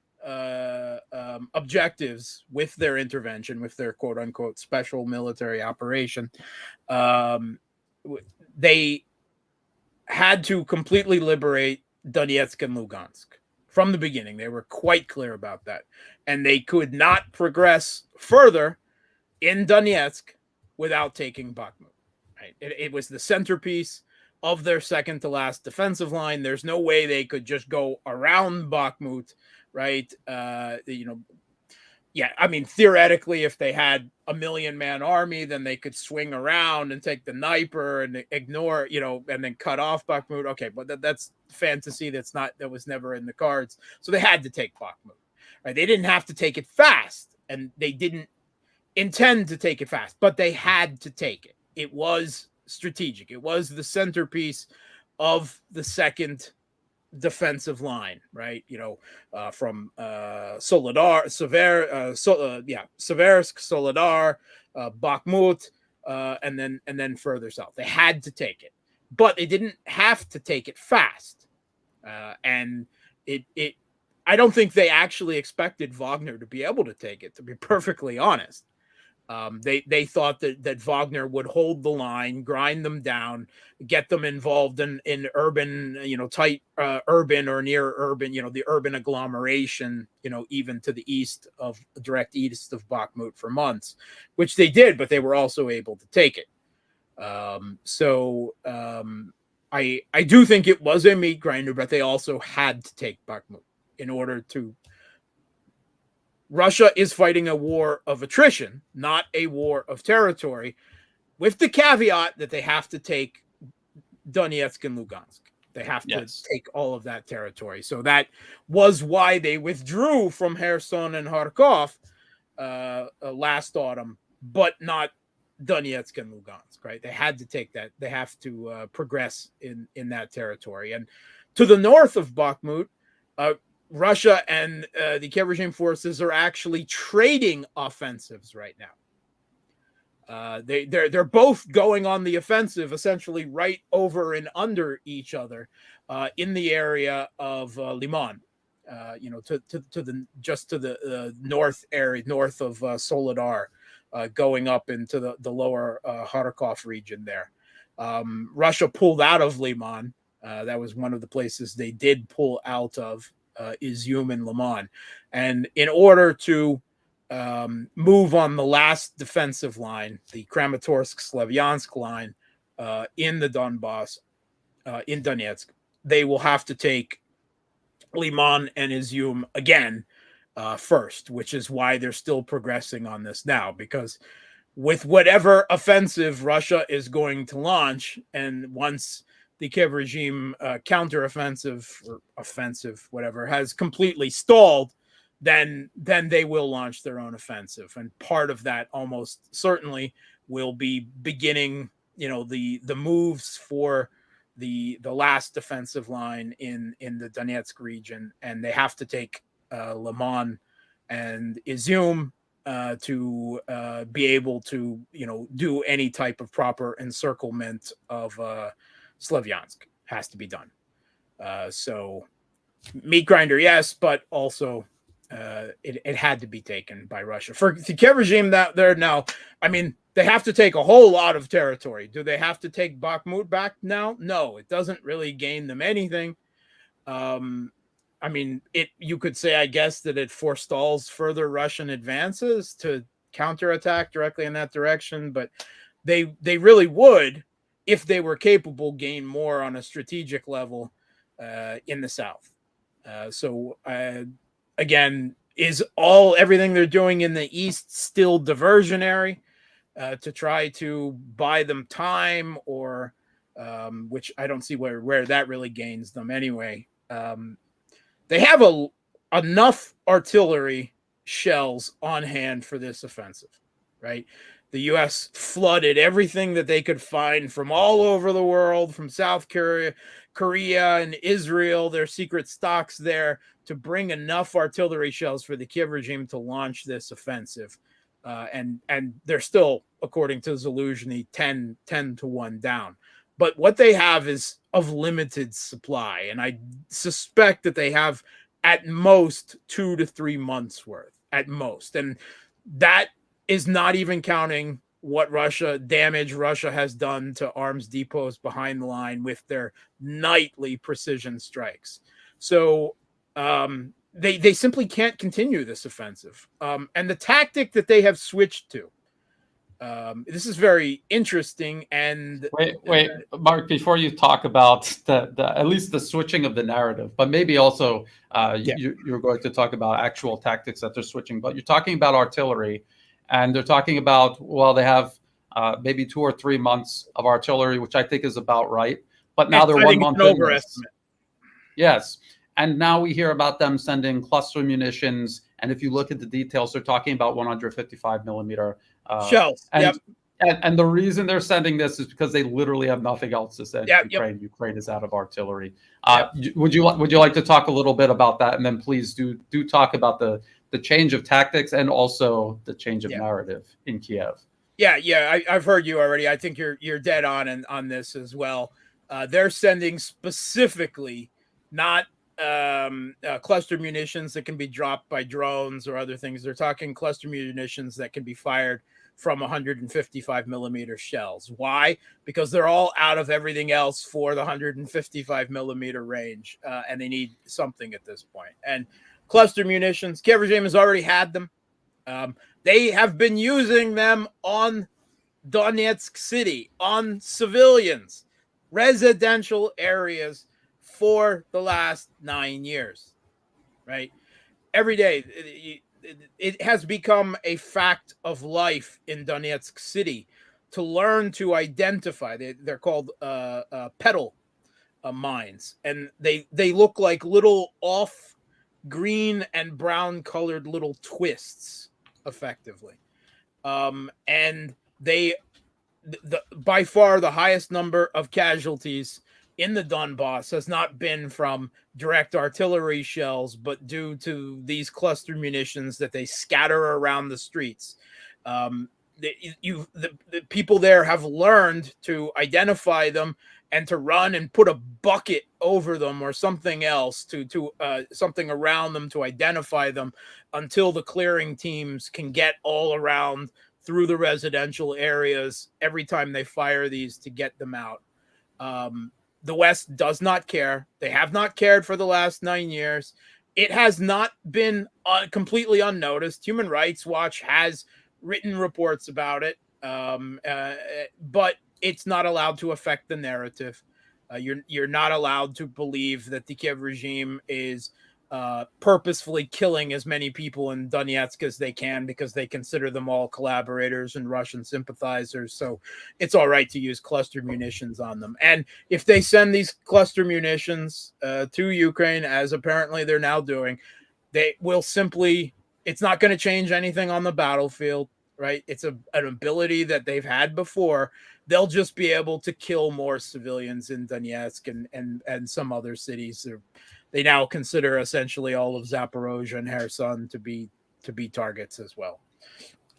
objectives with their intervention, with their quote unquote special military operation. They had to completely liberate Donetsk and Lugansk from the beginning. They were quite clear about that, and they could not progress further in Donetsk without taking Bakhmut. Right? It was the centerpiece of their second to last defensive line. There's no way they could just go around Bakhmut, right? Theoretically, if they had a 1,000,000-man army, then they could swing around and take the Dnieper and ignore, and then cut off Bakhmut. Okay, but that's fantasy. That was never in the cards. So they had to take Bakhmut. Right? They didn't have to take it fast, and they didn't intend to take it fast, but they had to take it. It was strategic. It was the centerpiece of the second defensive line, right? From Seversk, Soledar, Bakhmut, and then further south. They had to take it, but they didn't have to take it fast. And I don't think they actually expected Wagner to be able to take it, to be perfectly honest. They thought that Wagner would hold the line, grind them down, get them involved in urban, tight urban or near urban, the urban agglomeration, even to the direct east of Bakhmut for months, which they did, but they were also able to take it. I do think it was a meat grinder, but they also had to take Bakhmut in order to. Russia is fighting a war of attrition, not a war of territory, with the caveat that they have to take Donetsk and Lugansk. They have to take all of that territory. So that was why they withdrew from Kherson and Kharkov last autumn, but not Donetsk and Lugansk, right? They had to take that. They have to progress in that territory. And to the north of Bakhmut, Russia and the Kiev regime forces are actually trading offensives right now. They're both going on the offensive, essentially right over and under each other in the area of Liman. To the north area, north of Soledar, going up into the lower Kharkov region there. Russia pulled out of Liman. That was one of the places they did pull out of, Izium and Liman. And in order to move on the last defensive line, the Kramatorsk-Slavyansk line in the Donbass, in Donetsk, they will have to take Liman and Izium again first, which is why they're still progressing on this now, because with whatever offensive Russia is going to launch, and once the Kiev regime counteroffensive or offensive, whatever, has completely stalled, then they will launch their own offensive. And part of that almost certainly will be beginning, the moves for the last defensive line in the Donetsk region, and they have to take Liman and Izium to be able to do any type of proper encirclement of Slavyansk. Has to be done. So meat grinder, yes, but also it had to be taken by Russia. For the Kiev regime, that they're now, I mean, they have to take a whole lot of territory. Do they have to take Bakhmut back now? No, it doesn't really gain them anything. I mean, you could say, I guess, that it forestalls further Russian advances to counterattack directly in that direction, but they really would, if they were capable, gain more on a strategic level in the south. Again, is everything they're doing in the east still diversionary to try to buy them time, or which I don't see where that really gains them anyway. They have enough artillery shells on hand for this offensive, right? The U.S. flooded everything that they could find from all over the world, from South Korea and Israel, their secret stocks there, to bring enough artillery shells for the Kiev regime to launch this offensive. And they're still, according to Zaluzhny, 10-1 down. But what they have is of limited supply, and I suspect that they have at most 2 to 3 months worth, at most. And that is not even counting what damage Russia has done to arms depots behind the line with their nightly precision strikes. So they simply can't continue this offensive. And the tactic that they have switched to, this is very interesting. And wait, Mark, before you talk about the at least the switching of the narrative, but maybe also you're going to talk about actual tactics that they're switching, but you're talking about artillery, and they're talking about, well, they have maybe 2 or 3 months of artillery, which I think is about right. But now they're 1 month in this. Yes. And now we hear about them sending cluster munitions. And if you look at the details, they're talking about 155 millimeter shells. And the reason they're sending this is because they literally have nothing else to send to Ukraine. Ukraine is out of artillery. Would you like to talk a little bit about that? And then please do talk about the change of tactics and also the change of narrative in Kiev. I've heard you already. I think you're dead on this as well. They're sending specifically not cluster munitions that can be dropped by drones or other things. They're talking cluster munitions that can be fired from 155 millimeter shells. Why? Because they're all out of everything else for the 155 millimeter range, and they need something at this point. And cluster munitions, Kiev regime has already had them. They have been using them on Donetsk city, on civilians, residential areas for the last 9 years, right? Every day, it has become a fact of life in Donetsk city to learn to identify. They're called petal mines, and they look like little off green and brown colored little twists, effectively. And by far the highest number of casualties in the Donbass has not been from direct artillery shells, but due to these cluster munitions that they scatter around the streets. the people there have learned to identify them and to run and put a bucket over them or something else to something around them to identify them until the clearing teams can get all around through the residential areas every time they fire these to get them out. The West does not care. They have not cared for the last 9 years. It has not been completely unnoticed. Human Rights Watch has written reports about it, but it's not allowed to affect the narrative. You're not allowed to believe that the Kiev regime is purposefully killing as many people in Donetsk as they can because they consider them all collaborators and Russian sympathizers. So it's all right to use cluster munitions on them. And if they send these cluster munitions to Ukraine, as apparently they're now doing, they will simply, it's not going to change anything on the battlefield, right? It's an ability that they've had before. They'll just be able to kill more civilians in Donetsk and some other cities. They now consider essentially all of Zaporozhye and Kherson to be targets as well.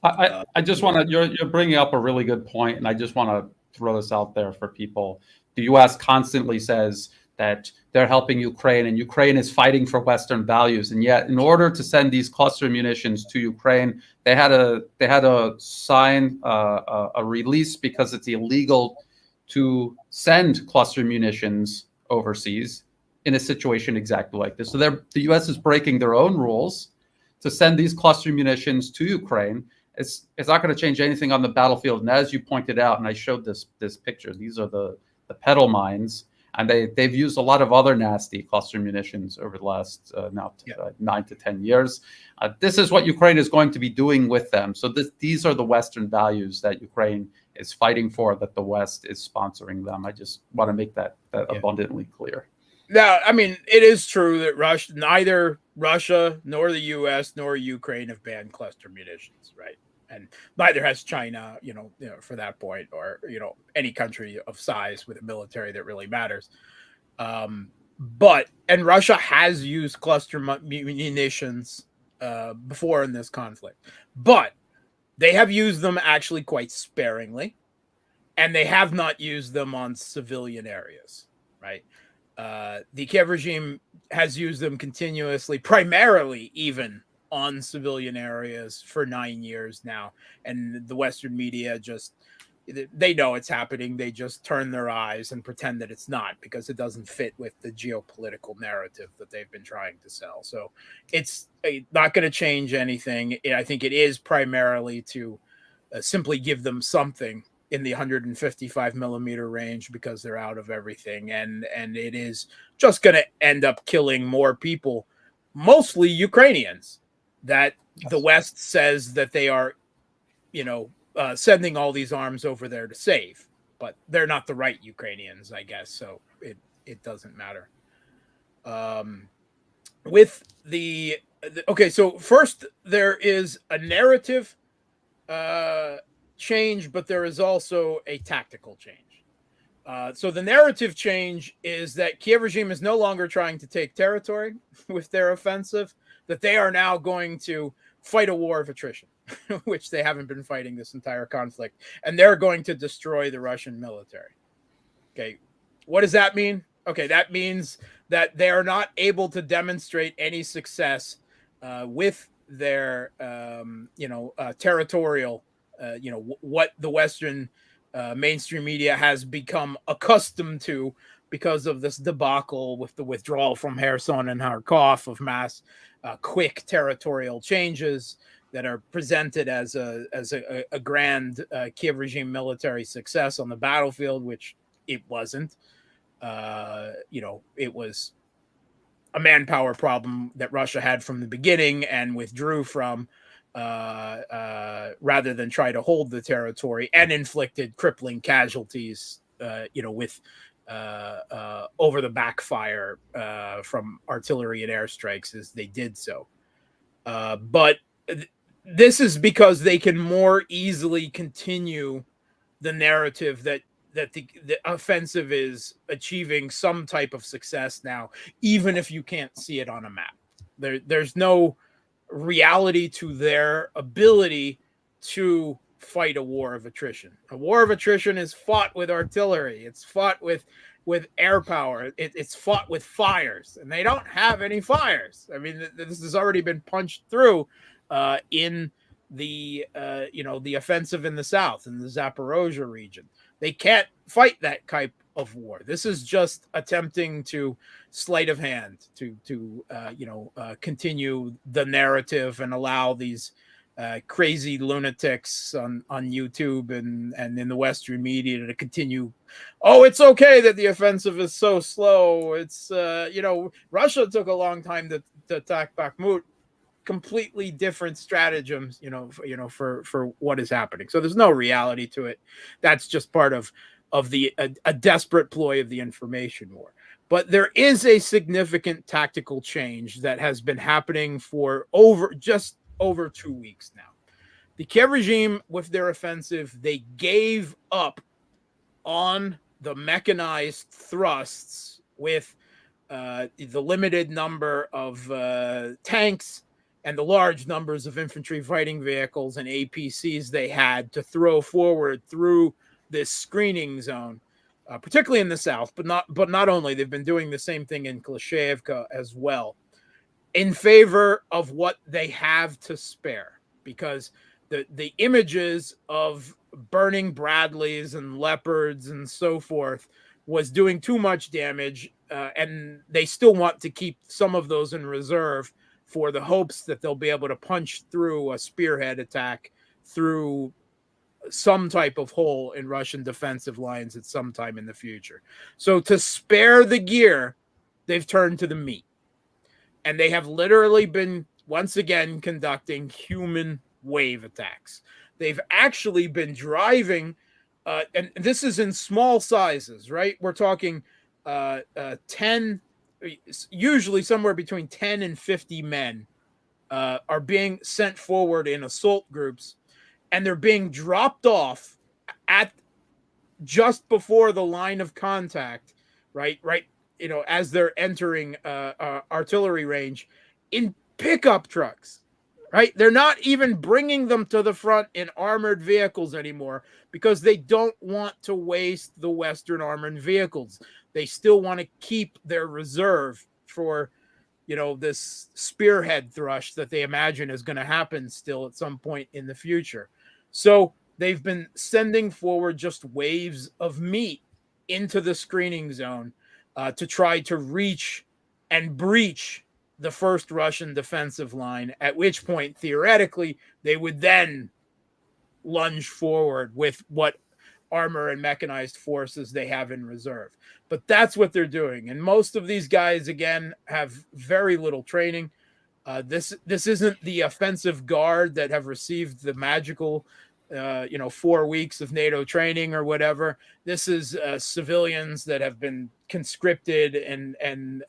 I just want to, you're bringing up a really good point, and I just want to throw this out there for people. The U.S. constantly says that they're helping Ukraine, and Ukraine is fighting for Western values, and yet in order to send these cluster munitions to Ukraine, they had to sign a release because it's illegal to send cluster munitions overseas in a situation exactly like this. So the U.S. is breaking their own rules to send these cluster munitions to Ukraine. It's not going to change anything on the battlefield. And as you pointed out, and I showed this picture, these are the pedal mines, and they've used a lot of other nasty cluster munitions over the last 9 to 10 years. This is what Ukraine is going to be doing with them. So these are the Western values that Ukraine is fighting for, that the West is sponsoring them. I just want to make that abundantly clear. Now, I mean, it is true that neither Russia nor the U.S. nor Ukraine have banned cluster munitions, right? And neither has China, for that point, or any country of size with a military that really matters. And Russia has used cluster munitions before in this conflict, but they have used them actually quite sparingly, and they have not used them on civilian areas, right? The Kiev regime has used them continuously, primarily even on civilian areas for 9 years now. And the Western media they know it's happening. They just turn their eyes and pretend that it's not, because it doesn't fit with the geopolitical narrative that they've been trying to sell. So it's not going to change anything. I think it is primarily to simply give them something in the 155 millimeter range, because they're out of everything. And it is just going to end up killing more people, mostly Ukrainians, that the West says that they are, sending all these arms over there to save, but they're not the right Ukrainians, I guess. So it doesn't matter. So first there is a narrative change, but there is also a tactical change. So the narrative change is that Kiev regime is no longer trying to take territory with their offensive, that they are now going to fight a war of attrition, which they haven't been fighting this entire conflict, and they're going to destroy the Russian military. Okay, what does that mean? Okay, that means that they are not able to demonstrate any success with their, territorial, what the Western mainstream media has become accustomed to because of this debacle with the withdrawal from Kherson and Kharkov of mass quick territorial changes that are presented as a grand Kiev regime military success on the battlefield, which it wasn't. It was a manpower problem that Russia had from the beginning and withdrew from, rather than try to hold the territory, and inflicted crippling casualties, with over the backfire from artillery and airstrikes as they did so. But this is because they can more easily continue the narrative that the offensive is achieving some type of success now, even if you can't see it on a map. There's no reality to their ability to fight a war of attrition. A war of attrition is fought with artillery. It's fought with air power. It's fought with fires, and they don't have any fires. I mean, this has already been punched through in the the offensive in the south, in the Zaporozhye region. They can't fight that type of war. This is just attempting to sleight of hand to continue the narrative and allow these crazy lunatics on YouTube and in the Western media to continue. Oh, it's okay that the offensive is so slow. It's Russia took a long time to attack Bakhmut. Completely different stratagems, for what is happening. So there's no reality to it. That's just part of a desperate ploy of the information war. But there is a significant tactical change that has been happening for over 2 weeks now. The Kiev regime, with their offensive, they gave up on the mechanized thrusts with the limited number of tanks and the large numbers of infantry fighting vehicles and APCs they had to throw forward through this screening zone, particularly in the south, but not only. They've been doing the same thing in Klishchiivka as well, in favor of what they have to spare, because the images of burning Bradleys and Leopards and so forth was doing too much damage, and they still want to keep some of those in reserve for the hopes that they'll be able to punch through a spearhead attack through some type of hole in Russian defensive lines at some time in the future. So to spare the gear, they've turned to the meat. And they have literally been, once again, conducting human wave attacks. They've actually been driving, and this is in small sizes, right? We're talking 10, usually somewhere between 10 and 50 men are being sent forward in assault groups, and they're being dropped off at just before the line of contact, right, as they're entering artillery range, in pickup trucks, right? They're not even bringing them to the front in armored vehicles anymore, because they don't want to waste the Western armored vehicles. They still want to keep their reserve for, this spearhead thrust that they imagine is going to happen still at some point in the future. So they've been sending forward just waves of meat into the screening zone to try to reach and breach the first Russian defensive line, at which point, theoretically, they would then lunge forward with what armor and mechanized forces they have in reserve. But that's what they're doing. And most of these guys, again, have very little training. This isn't the offensive guard that have received the magical 4 weeks of NATO training or whatever. This is civilians that have been conscripted and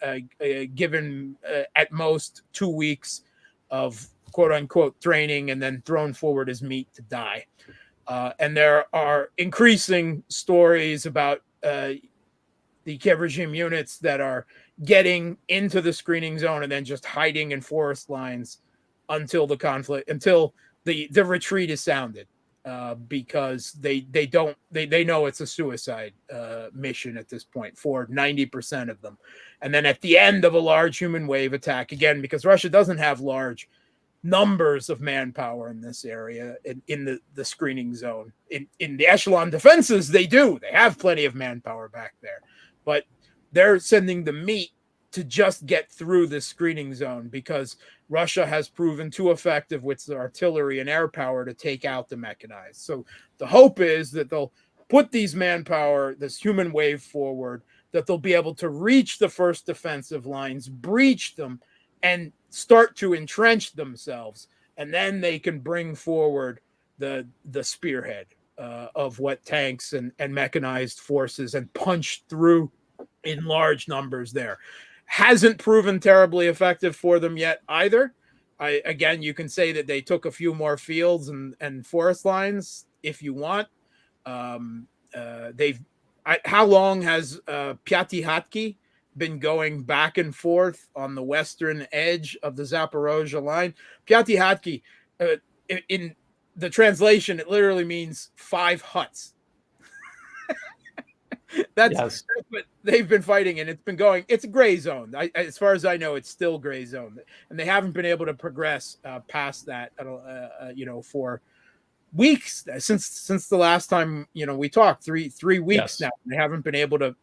given at most 2 weeks of quote unquote training and then thrown forward as meat to die. And there are increasing stories about the Kiev regime units that are getting into the screening zone and then just hiding in forest lines until the retreat is sounded, because they know it's a suicide mission at this point for 90% of them. And then at the end of a large human wave attack, again, because Russia doesn't have large numbers of manpower in this area, in the screening zone. In the echelon defenses, they have plenty of manpower back there, but they're sending the meat to just get through this screening zone, because Russia has proven too effective with the artillery and air power to take out the mechanized. So the hope is that they'll put these manpower, this human wave forward, that they'll be able to reach the first defensive lines, breach them, and start to entrench themselves. And then they can bring forward the spearhead of what tanks and mechanized forces and punch through in large numbers there. Hasn't proven terribly effective for them yet either. Again, you can say that they took a few more fields and forest lines if you want. How long has Pyaty been going back and forth on the western edge of the Zaporozhye line? Pyaty the translation, it literally means 5 huts. That's what they've been fighting, and it's been going. It's a gray zone. As far as I know, it's still gray zone, and they haven't been able to progress past that. For weeks since the last time we talked, three weeks now. They haven't been able to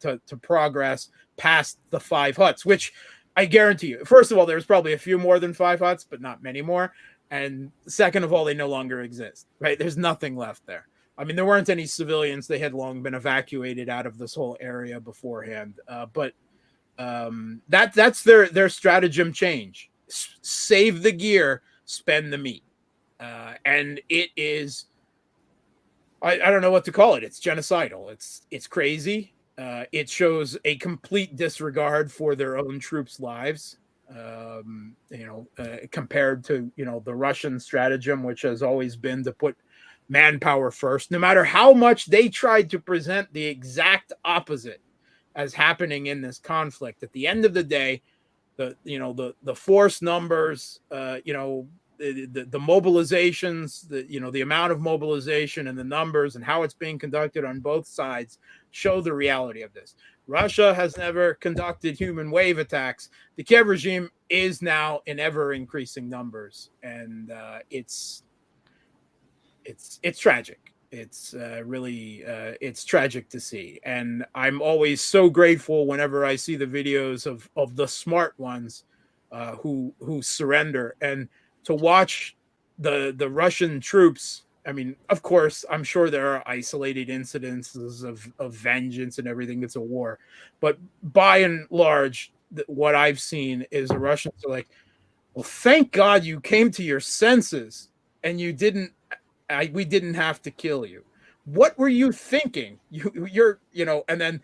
progress past the 5 huts, which I guarantee you. First of all, there's probably a few more than 5 huts, but not many more. And second of all, they no longer exist. Right? There's nothing left there. I mean, there weren't any civilians. They had long been evacuated out of this whole area beforehand. But that's their stratagem change. Save the gear, spend the meat. And it is, I don't know what to call it. It's genocidal. It's crazy. It shows a complete disregard for their own troops' lives. Compared to the Russian stratagem, which has always been to put manpower first, no matter how much they tried to present the exact opposite as happening in this conflict. At the end of the day, the force numbers, the mobilizations, the amount of mobilization and the numbers and how it's being conducted on both sides show the reality of this. Russia has never conducted human wave attacks. The Kiev regime is now in ever increasing numbers, and it's tragic. It's really it's tragic to see, and I'm always so grateful whenever I see the videos of the smart ones who surrender, and to watch the Russian troops. I mean, of course, I'm sure there are isolated incidences of vengeance and everything. It's a war, but by and large, what I've seen is the Russians are like, well, thank God you came to your senses and you didn't. We didn't have to kill you. What were you thinking? You're and then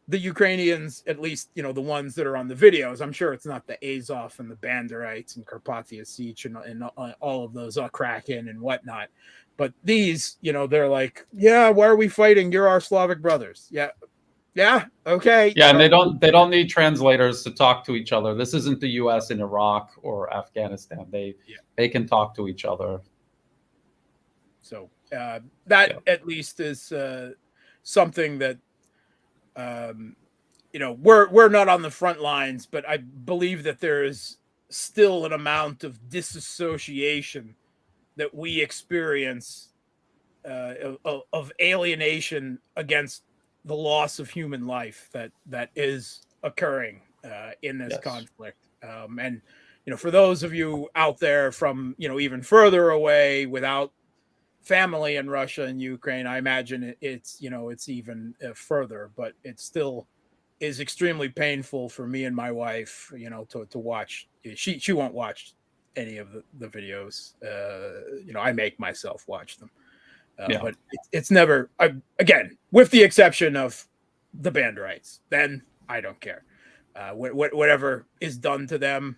the Ukrainians, at least the ones that are on the videos. I'm sure it's not the Azov and the Banderites and Carpathia Sich and all of those Kraken and whatnot. But these, they're like, yeah, why are we fighting? You're our Slavic brothers. Yeah, okay. Yeah, and they don't need translators to talk to each other. This isn't the U.S. in Iraq or Afghanistan. They can talk to each other. So at least is something that we're not on the front lines, but I believe that there is still an amount of disassociation that we experience of alienation against the loss of human life that is occurring in this conflict. And for those of you out there from even further away without family in Russia and Ukraine, I imagine it's even further, but it still is extremely painful for me and my wife, to watch. She won't watch any of the videos. I make myself watch them, but it's never, again, with the exception of the Banderites, then I don't care. Whatever is done to them,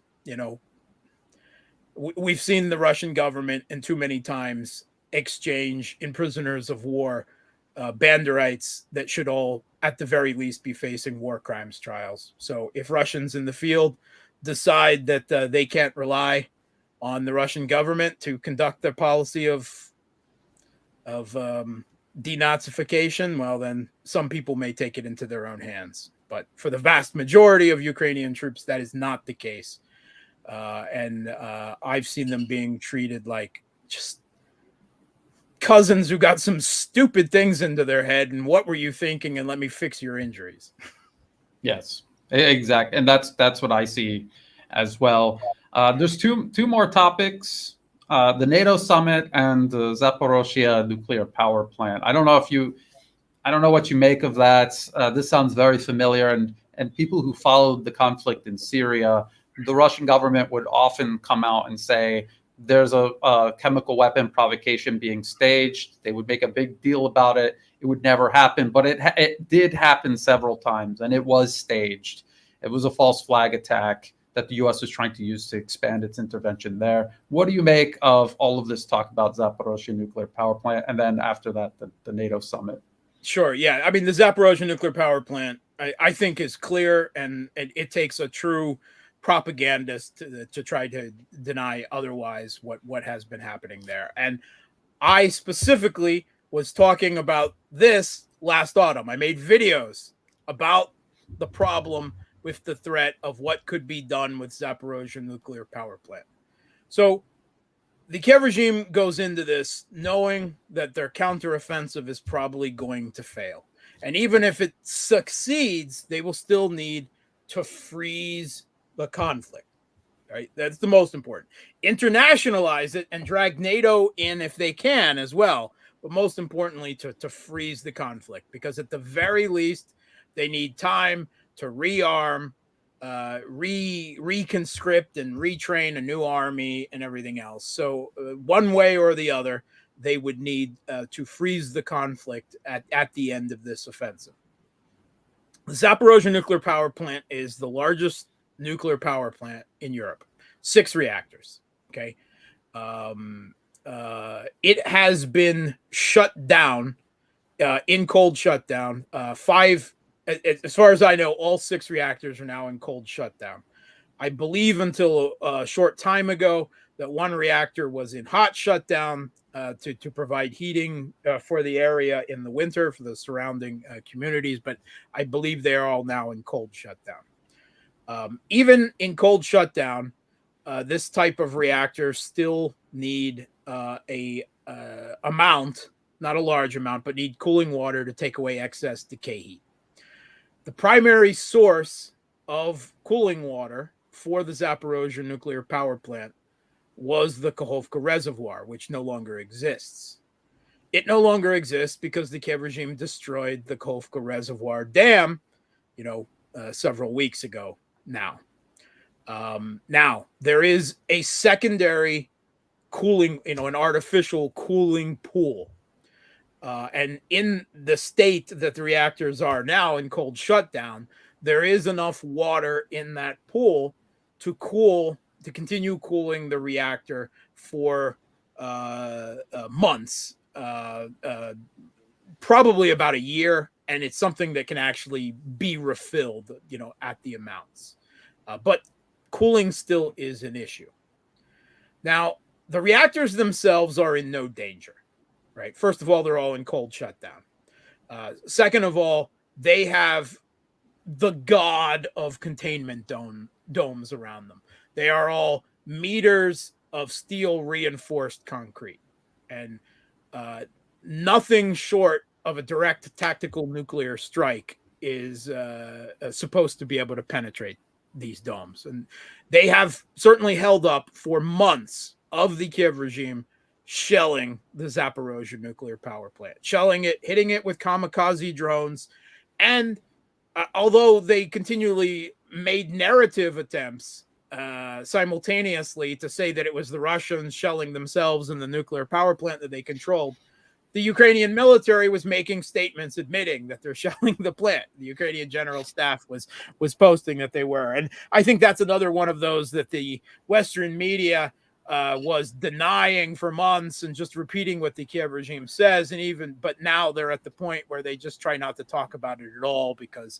we've seen the Russian government and too many times exchange in prisoners of war Banderites that should all at the very least be facing war crimes trials. So if Russians in the field decide that they can't rely on the Russian government to conduct their policy of denazification, well, then some people may take it into their own hands. But for the vast majority of Ukrainian troops, that is not the case. And I've seen them being treated like just cousins who got some stupid things into their head. And what were you thinking? And let me fix your injuries. Yes, exactly. And that's what I see as well. There's two more topics, the NATO summit and the Zaporozhye Nuclear Power Plant. I don't know what you make of that. This sounds very familiar. And people who followed the conflict in Syria, the Russian government would often come out and say, there's a chemical weapon provocation being staged. They would make a big deal about it. It would never happen, but it did happen several times, and it was staged. It was a false flag attack that the U.S. was trying to use to expand its intervention there. What do you make of all of this talk about Zaporozhye Nuclear Power Plant, and then after that, the NATO summit? Sure, yeah. I mean, the Zaporozhye Nuclear Power Plant, I think, is clear, and it takes a true propagandist to try to deny otherwise what has been happening there. And I specifically was talking about this last autumn. I made videos about the problem with the threat of what could be done with Zaporozhye Nuclear Power Plant. So the Kiev regime goes into this knowing that their counteroffensive is probably going to fail. And even if it succeeds, they will still need to freeze the conflict. Right? That's the most important. Internationalize it and drag NATO in if they can as well. But most importantly, to freeze the conflict, because at the very least, they need time to rearm, reconscript and retrain a new army and everything else. So one way or the other, they would need to freeze the conflict at the end of this offensive. The Zaporozhye Nuclear Power Plant is the largest nuclear power plant in Europe. 6 reactors. Okay. It has been shut down in cold shutdown. 5, as far as I know, all 6 reactors are now in cold shutdown. I believe until a short time ago that 1 reactor was in hot shutdown to provide heating for the area in the winter for the surrounding communities, but I believe they are all now in cold shutdown. Even in cold shutdown, this type of reactor still need a amount, not a large amount, but need cooling water to take away excess decay heat. The primary source of cooling water for the Zaporozhye Nuclear Power Plant was the Kakhovka Reservoir, which no longer exists. It no longer exists because the Kiev regime destroyed the Kakhovka Reservoir dam, several weeks ago now. Now, there is a secondary cooling, an artificial cooling pool. And in the state that the reactors are now in cold shutdown, there is enough water in that pool to continue cooling the reactor for months, probably about a year. And it's something that can actually be refilled, at the amounts. But cooling still is an issue. Now, the reactors themselves are in no danger, right? First of all, they're all in cold shutdown. Second of all, they have the god of containment domes around them. They are all meters of steel reinforced concrete, and nothing short of a direct tactical nuclear strike is supposed to be able to penetrate these domes. And they have certainly held up for months of the Kiev regime shelling the Zaporozhye Nuclear Power Plant, shelling it, hitting it with kamikaze drones. And although they continually made narrative attempts simultaneously to say that it was the Russians shelling themselves in the nuclear power plant that they controlled, the Ukrainian military was making statements admitting that they're shelling the plant. The Ukrainian general staff was posting that they were. And I think that's another one of those that the Western media was denying for months and just repeating what the Kiev regime says. But now they're at the point where they just try not to talk about it at all, because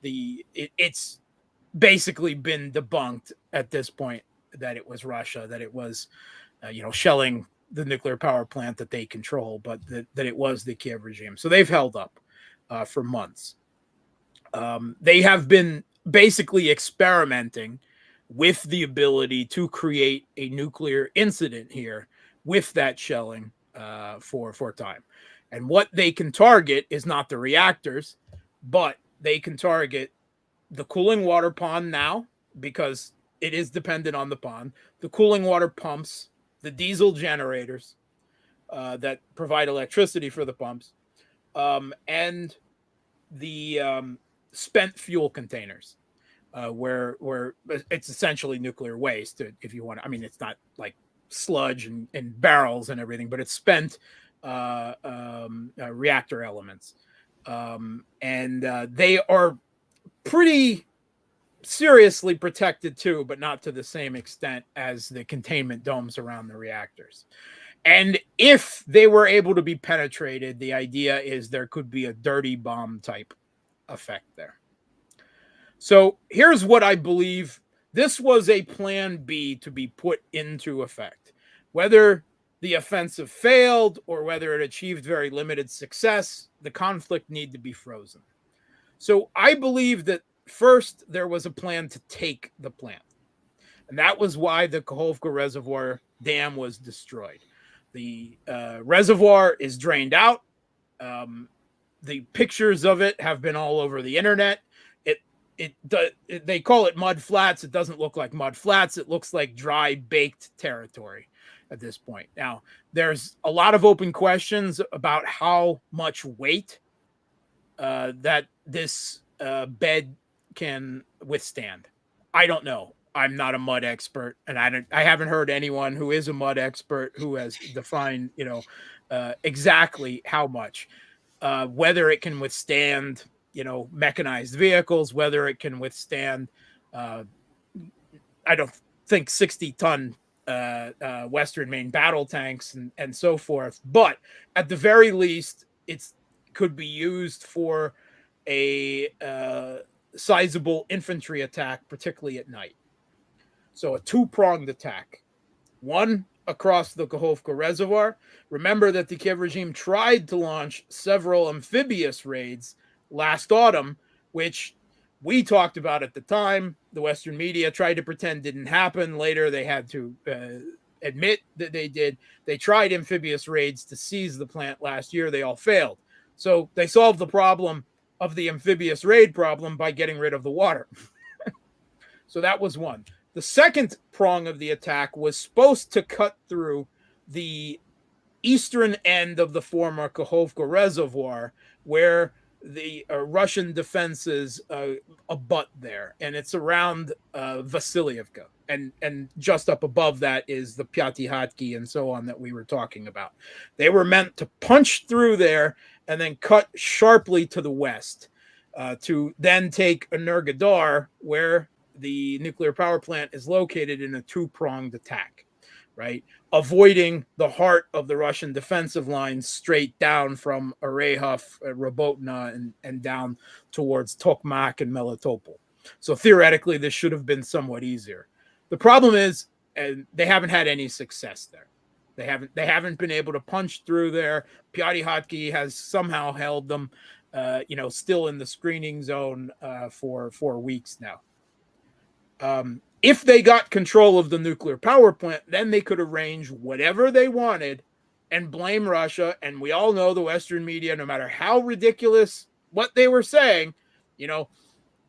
it's basically been debunked at this point that it was Russia, that it was, shelling the nuclear power plant that they control, but that it was the Kiev regime. So they've held up for months. They have been basically experimenting with the ability to create a nuclear incident here with that shelling for time. And what they can target is not the reactors, but they can target the cooling water pond now, because it is dependent on the pond, the cooling water pumps, the diesel generators that provide electricity for the pumps, and the spent fuel containers, where it's essentially nuclear waste, if you want. I mean, it's not like sludge and barrels and everything, but it's spent reactor elements. And they are pretty seriously protected too, but not to the same extent as the containment domes around the reactors. And if they were able to be penetrated, the idea is there could be a dirty bomb type effect there. So here's what I believe. This was a plan B to be put into effect. Whether the the offensive failed or whether it achieved very limited success, the conflict need to be frozen. So I believe that first there was a plan to take the plant. And that was why the Kakhovka Reservoir Dam was destroyed. The reservoir is drained out. The pictures of it have been all over the internet. They call it mud flats. It doesn't look like mud flats. It looks like dry, baked territory at this point. Now, there's a lot of open questions about how much weight that this bed can withstand. I don't know. I'm not a mud expert, and I haven't heard anyone who is a mud expert who has defined, exactly how much, whether it can withstand, mechanized vehicles, whether it can withstand, I don't think 60-ton Western Main battle tanks and so forth. But at the very least, it could be used for a sizable infantry attack, particularly at night. So a two-pronged attack, one across the Kakhovka Reservoir. Remember that the Kiev regime tried to launch several amphibious raids last autumn, which we talked about at the time. The Western media tried to pretend didn't happen. Later, they had to admit that they did. They tried amphibious raids to seize the plant last year. They all failed. So they solved the problem of the amphibious raid problem by getting rid of the water. So that was one. The second prong of the attack was supposed to cut through the eastern end of the former Kakhovka Reservoir, where the Russian defenses abut there, and it's around Vasilievka, and just up above that is the Pyaty and so on that we were talking about. They were meant to punch through there and then cut sharply to the west to then take Energodar, where the nuclear power plant is located, in a two-pronged attack, right? Avoiding the heart of the Russian defensive lines straight down from Orehov, Robotna, and down towards Tokmak and Melitopol. So theoretically, this should have been somewhat easier. The problem is, they haven't had any success there. They haven't been able to punch through there. Pyaty has somehow held them, still in the screening zone for 4 weeks now. If they got control of the nuclear power plant, then they could arrange whatever they wanted and blame Russia. And we all know the Western media, no matter how ridiculous what they were saying, the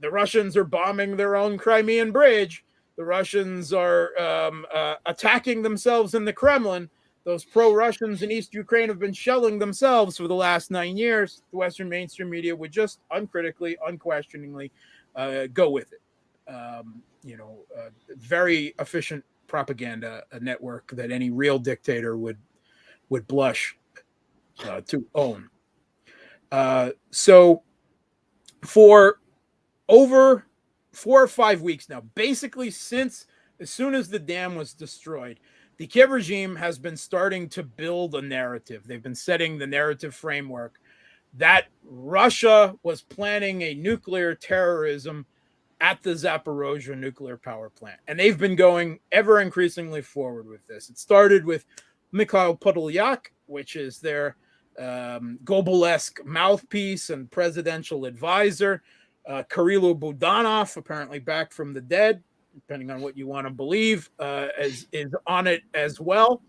Russians are bombing their own Crimean bridge. The Russians are attacking themselves in the Kremlin. Those pro-Russians in East Ukraine have been shelling themselves for the last 9 years. The Western mainstream media would just uncritically, unquestioningly go with it. Very efficient propaganda network that any real dictator would blush to own. So for over 4 or 5 weeks now, basically as soon as the dam was destroyed, the Kiev regime has been starting to build a narrative. They've been setting the narrative framework that Russia was planning a nuclear terrorism at the Zaporozhye Nuclear Power Plant. And they've been going ever increasingly forward with this. It started with Mikhail Podolyak, which is their Goebbels-esque mouthpiece and presidential advisor. Kirilo Budanov, apparently back from the dead, depending on what you want to believe, is on it as well.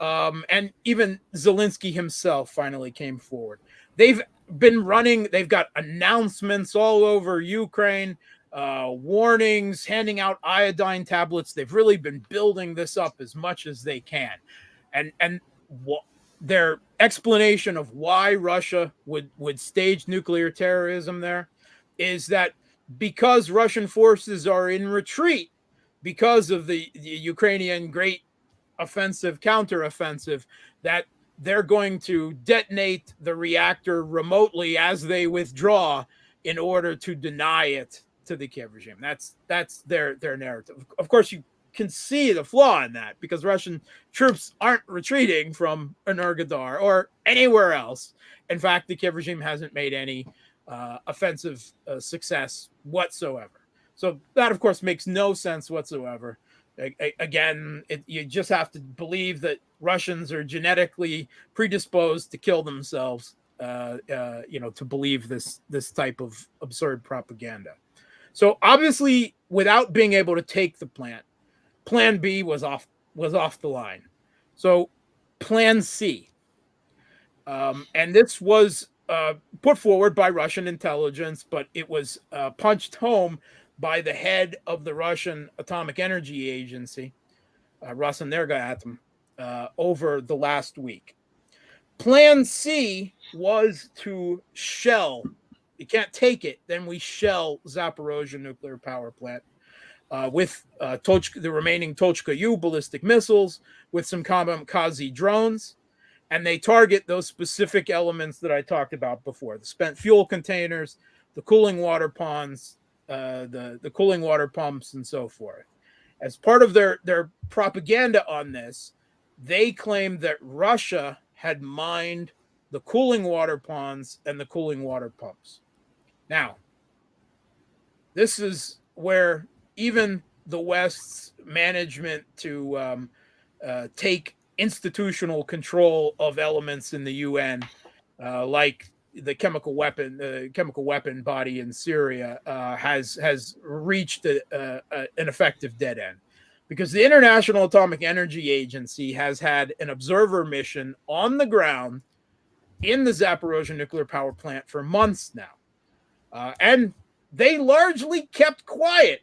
And even Zelensky himself finally came forward. They've got announcements all over Ukraine, warnings, handing out iodine tablets. They've really been building this up as much as they can. And their explanation of why Russia would stage nuclear terrorism there is that because Russian forces are in retreat because of the Ukrainian great offensive, counteroffensive, that they're going to detonate the reactor remotely as they withdraw in order to deny it to the Kiev regime. That's their narrative. Of course, you can see the flaw in that because Russian troops aren't retreating from Energodar or anywhere else. In fact, the Kiev regime hasn't made any offensive success whatsoever. So that, of course, makes no sense whatsoever. Again, you just have to believe that Russians are genetically predisposed to kill themselves, to believe this type of absurd propaganda. So obviously, without being able to take the plant, Plan B was off the line. So Plan C, and this was put forward by Russian intelligence, but it was punched home by the head of the Russian Atomic Energy Agency, Rosenergoatom, over the last week. Plan C was to shell. You can't take it, then we shell Zaporozhye Nuclear Power Plant with the remaining Tochka-U ballistic missiles, with some kamikaze drones, and they target those specific elements that I talked about before: the spent fuel containers, the cooling water ponds, the cooling water pumps, and so forth. As part of their propaganda on this, they claimed that Russia had mined the cooling water ponds and the cooling water pumps. Now, this is where even the West's management to take institutional control of elements in the UN, like the chemical weapon body in Syria, has reached an effective dead end, because the International Atomic Energy Agency has had an observer mission on the ground in the Zaporozhye Nuclear Power Plant for months now, and they largely kept quiet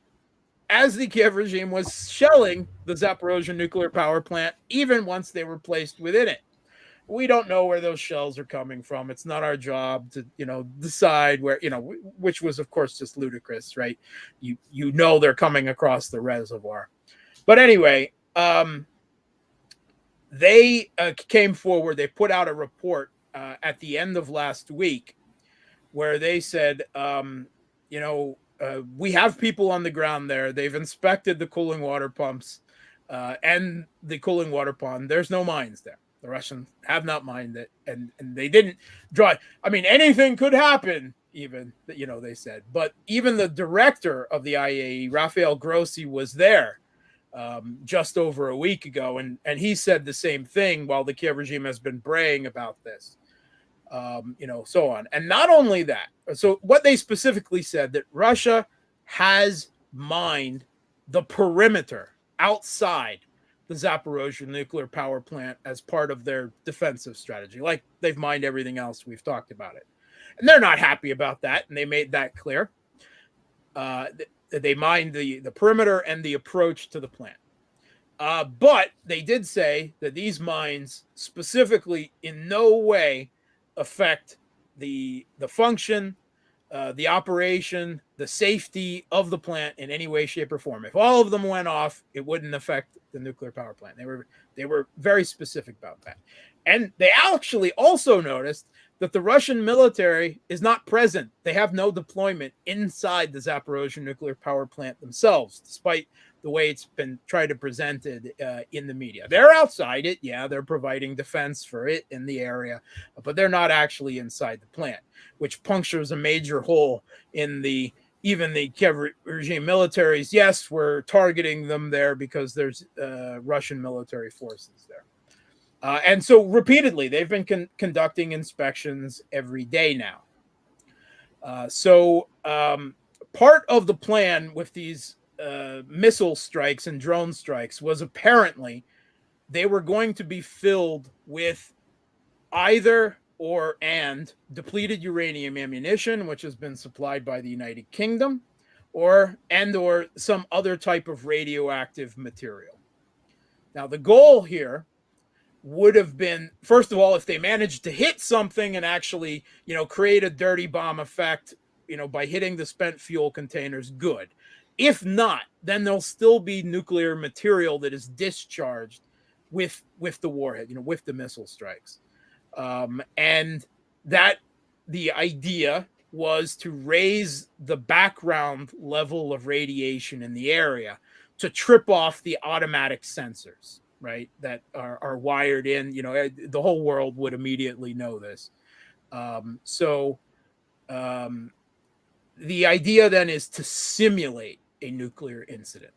as the Kiev regime was shelling the Zaporozhye Nuclear Power Plant, even once they were placed within it. We don't know where those shells are coming from. It's not our job to, decide where, which was, of course, just ludicrous, right? You know they're coming across the reservoir. But anyway, they came forward. They put out a report at the end of last week where they said, we have people on the ground there. They've inspected the cooling water pumps and the cooling water pond. There's no mines there. The Russians have not mined it, and they didn't draw. I mean, anything could happen, even, they said. But even the director of the IAEA, Rafael Grossi, was there just over a week ago, and he said the same thing, while the Kiev regime has been braying about this. So on. And not only that, so what they specifically said, that Russia has mined the perimeter outside the Zaporozhye Nuclear Power Plant as part of their defensive strategy, like they've mined everything else. We've talked about it. And they're not happy about that, and they made that clear. They mined the perimeter and the approach to the plant. But they did say that these mines specifically in no way affect the function, the operation, the safety of the plant in any way, shape, or form. If all of them went off, it wouldn't affect the nuclear power plant. They were very specific about that. And they actually also noticed that the Russian military is not present. They have no deployment inside the Zaporozhye nuclear power plant themselves, despite the way it's been tried to presented in the media. They're outside it. Yeah, they're providing defense for it in the area, but they're not actually inside the plant, which punctures a major hole in even the Kiev regime militaries. Yes, we're targeting them there because there's Russian military forces there. And so repeatedly, they've been conducting inspections every day now. Part of the plan with these missile strikes and drone strikes was apparently they were going to be filled with either and depleted uranium ammunition, which has been supplied by the United Kingdom, or some other type of radioactive material. Now, the goal here would have been, first of all, if they managed to hit something and actually, create a dirty bomb effect, by hitting the spent fuel containers, good. If not, then there'll still be nuclear material that is discharged with the warhead, with the missile strikes. And that the idea was to raise the background level of radiation in the area to trip off the automatic sensors, right, that are wired in. The whole world would immediately know this. The idea then is to simulate a nuclear incident.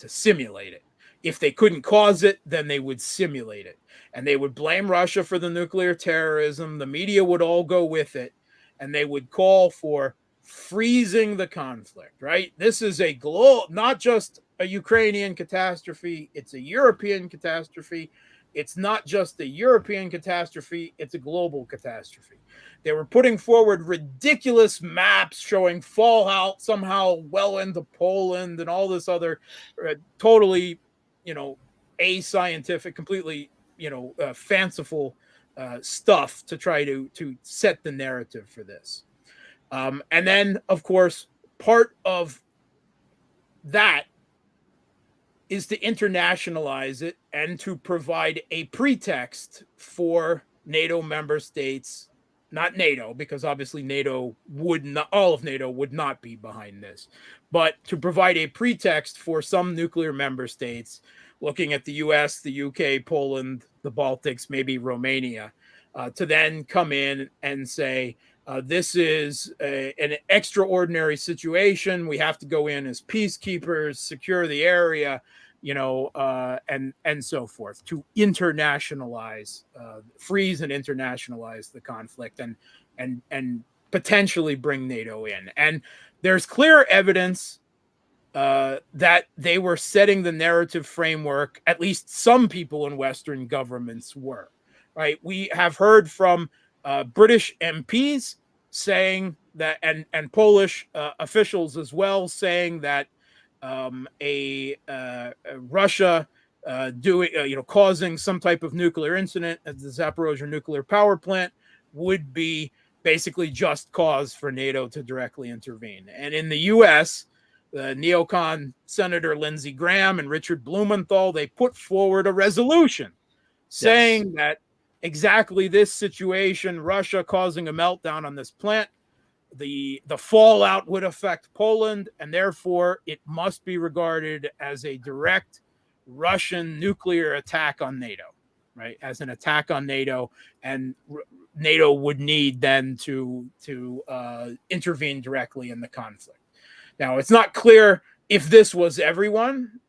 simulate it. If they couldn't cause it, then they would simulate it. And they would blame Russia for the nuclear terrorism. The media would all go with it. And they would call for freezing the conflict, right? This is not just a Ukrainian catastrophe. It's a European catastrophe. It's not just a European catastrophe. It's a global catastrophe. They were putting forward ridiculous maps showing fallout somehow well into Poland and all this other totally, ascientific, completely, fanciful stuff to try to set the narrative for this. And then, of course, part of that is to internationalize it and to provide a pretext for NATO member states, not NATO, because obviously all of NATO would not be behind this, but to provide a pretext for some nuclear member states, looking at the US, the UK, Poland, the Baltics, maybe Romania, to then come in and say, this is an extraordinary situation. We have to go in as peacekeepers, secure the area, and so forth, to internationalize, freeze and internationalize the conflict, and potentially bring NATO in. And there's clear evidence that they were setting the narrative framework. At least some people in Western governments were. Right? We have heard from British MPs saying that, and Polish officials as well, saying that Russia causing some type of nuclear incident at the Zaporozhye Nuclear Power Plant would be basically just cause for NATO to directly intervene. And in the U.S., the neocon Senator Lindsey Graham and Richard Blumenthal, they put forward a resolution saying that exactly this situation, Russia causing a meltdown on this plant, the fallout would affect Poland, and therefore it must be regarded as a direct Russian nuclear attack on NATO, right? As an attack on NATO, and NATO would need then to intervene directly in the conflict. Now, it's not clear if this was everyone,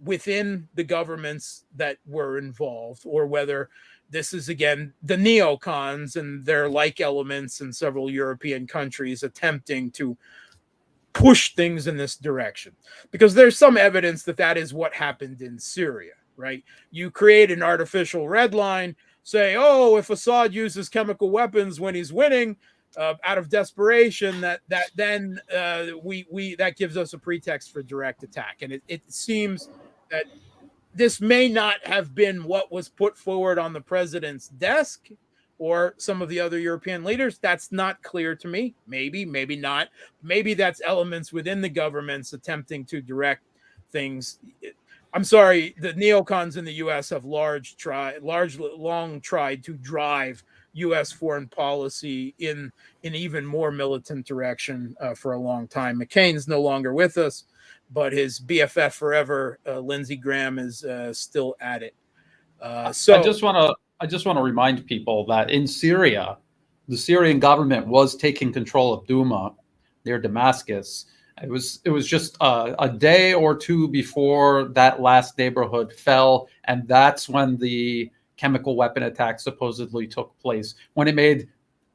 within the governments that were involved, or whether this is, again, the neocons and their like elements in several European countries attempting to push things in this direction. Because there's some evidence that is what happened in Syria, right? You create an artificial red line, say, oh, if Assad uses chemical weapons when he's winning, out of desperation, that gives us a pretext for direct attack. And it seems that this may not have been what was put forward on the president's desk or some of the other European leaders. That's not clear to me. Maybe not. Maybe that's elements within the governments attempting to direct things. I'm sorry, the neocons in the U.S. have long tried to drive U.S. foreign policy in even more militant direction for a long time. McCain's no longer with us, but his BFF forever, Lindsey Graham, is still at it. So I just want to remind people that in Syria, the Syrian government was taking control of Douma near Damascus. It was just a day or two before that last neighborhood fell, and that's when the chemical weapon attack supposedly took place, when it made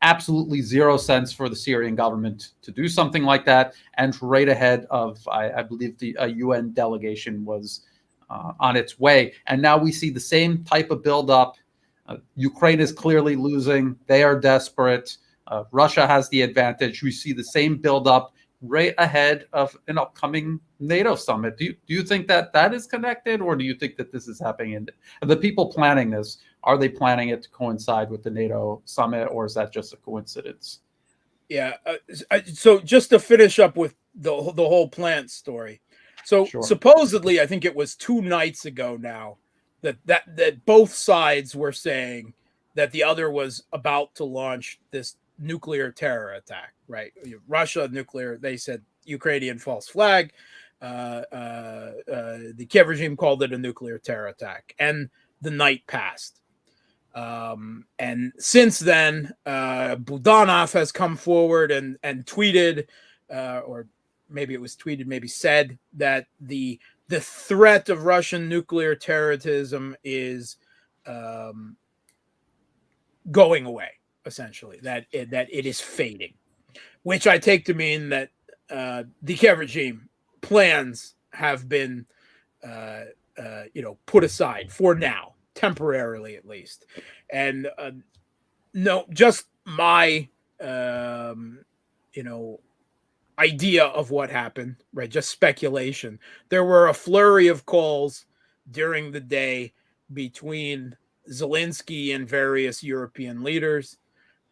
absolutely zero sense for the Syrian government to do something like that. And right ahead of, I believe, a UN delegation was on its way. And now we see the same type of buildup. Ukraine is clearly losing. They are desperate. Russia has the advantage. We see the same buildup right ahead of an upcoming NATO summit. Do you think that is connected, or do you think that this is happening? And the people planning this, are they planning it to coincide with the NATO summit, or is that just a coincidence? Yeah. So just to finish up with the whole plant story. So supposedly, I think it was 2 nights ago now that both sides were saying that the other was about to launch this nuclear terror attack, right? Russia nuclear, they said Ukrainian false flag. The Kiev regime called it a nuclear terror attack, and the night passed. And since then, Budanov has come forward and tweeted, or maybe it was tweeted, maybe said that the the threat of Russian nuclear terrorism is going away, essentially, that it is fading, which I take to mean that the Kiev regime plans have been put aside for now, temporarily at least. And no, just my idea of what happened, right? Just speculation. There were a flurry of calls during the day between Zelensky and various European leaders,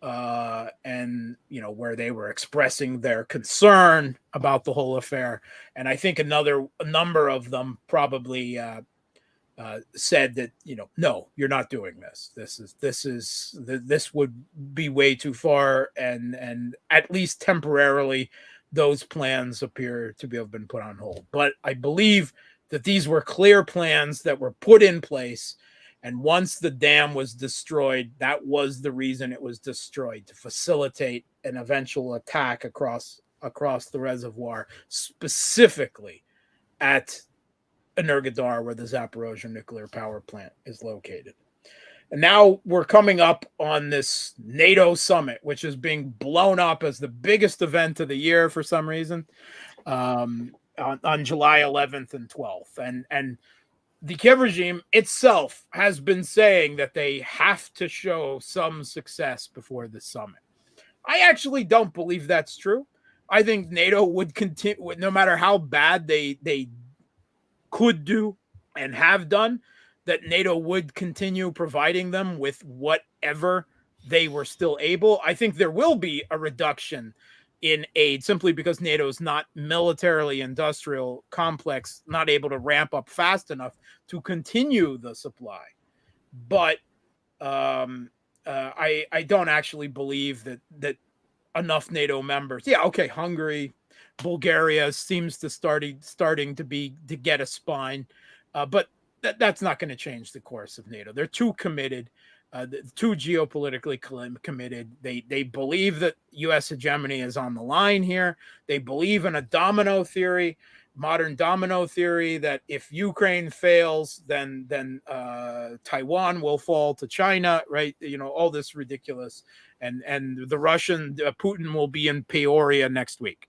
and where they were expressing their concern about the whole affair. And I think a number of them probably said that no, you're not doing this. This would be way too far, and at least temporarily, those plans appear to have been put on hold. But I believe that these were clear plans that were put in place. And once the dam was destroyed, that was the reason it was destroyed, to facilitate an eventual attack across the reservoir, specifically at Energodar, where the Zaporozhye Nuclear Power Plant is located. And now we're coming up on this NATO summit, which is being blown up as the biggest event of the year for some reason, on July 11th and 12th. And the Kiev regime itself has been saying that they have to show some success before the summit. I actually don't believe that's true. I think NATO would continue, no matter how bad they could do and have done, that NATO would continue providing them with whatever they were still able. I think there will be a reduction in aid simply because NATO is not militarily industrial complex, not able to ramp up fast enough to continue the supply. But I don't actually believe that enough NATO members. Yeah, okay, Hungary, Bulgaria seems to starting to get a spine, but that's not going to change the course of NATO. They're too committed, too geopolitically committed. They believe that U.S. hegemony is on the line here. They believe in a domino theory, modern domino theory, that if Ukraine fails, then Taiwan will fall to China, right? All this ridiculous, and the Russian Putin will be in Peoria next week,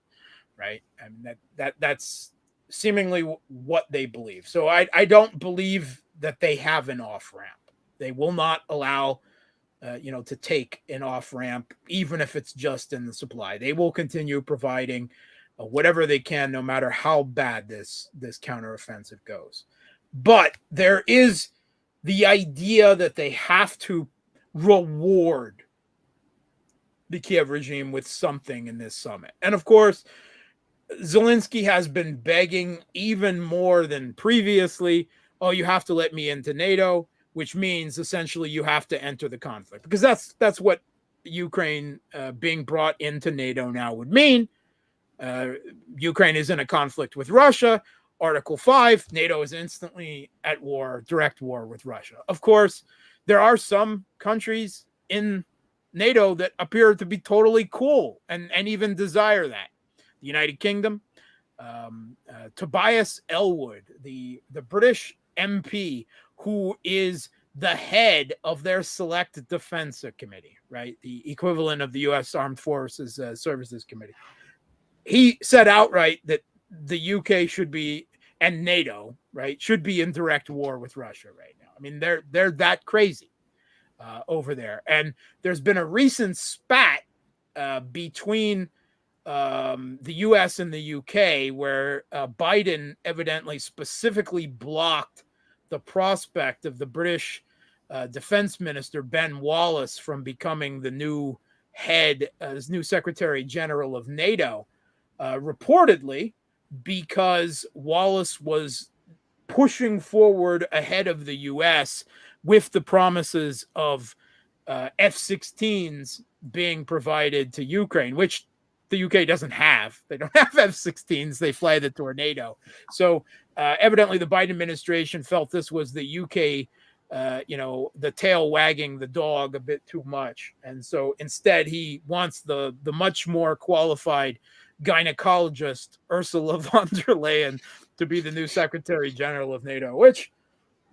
right? I mean, that's seemingly what they believe. So I don't believe that they have an off ramp. They will not allow, to take an off ramp, even if it's just in the supply. They will continue providing whatever they can, no matter how bad this counteroffensive goes. But there is the idea that they have to reward the Kiev regime with something in this summit. And of course, Zelensky has been begging even more than previously, oh, you have to let me into NATO, which means essentially you have to enter the conflict, because that's what Ukraine being brought into NATO now would mean. Ukraine is in a conflict with Russia. Article 5, NATO is instantly at war, direct war with Russia. Of course, there are some countries in NATO that appear to be totally cool and even desire that. The United Kingdom, Tobias Ellwood, the British MP, who is the head of their Select Defense Committee, right? The equivalent of the U.S. Armed Forces Services Committee. He said outright that the UK should be, and NATO, right, should be in direct war with Russia right now. I mean, they're that crazy over there. And there's been a recent spat between the US and the UK, where Biden evidently specifically blocked the prospect of the British Defense Minister Ben Wallace from becoming the new new Secretary General of NATO, reportedly because Wallace was pushing forward ahead of the US with the promises of F-16s being provided to Ukraine, which the UK doesn't have. They don't have F-16s. They fly the Tornado. So evidently the Biden administration felt this was the UK, the tail wagging the dog a bit too much. And so instead he wants the much more qualified gynecologist Ursula von der Leyen to be the new Secretary General of NATO, which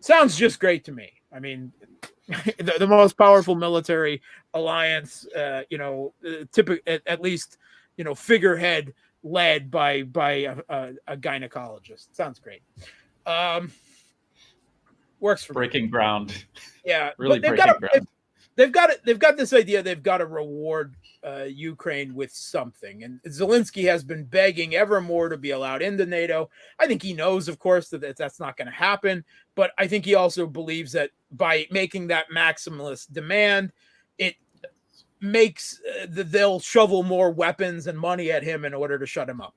sounds just great to me. I mean, the most powerful military alliance, at least, figurehead led by a gynecologist. Sounds great. Works for breaking me. ground. Yeah, really but breaking ground. They've got this idea they've got to reward Ukraine with something, and Zelensky has been begging ever more to be allowed into NATO. I think he knows, of course, that that's not going to happen, but I think he also believes that by making that maximalist demand, it makes they'll shovel more weapons and money at him in order to shut him up,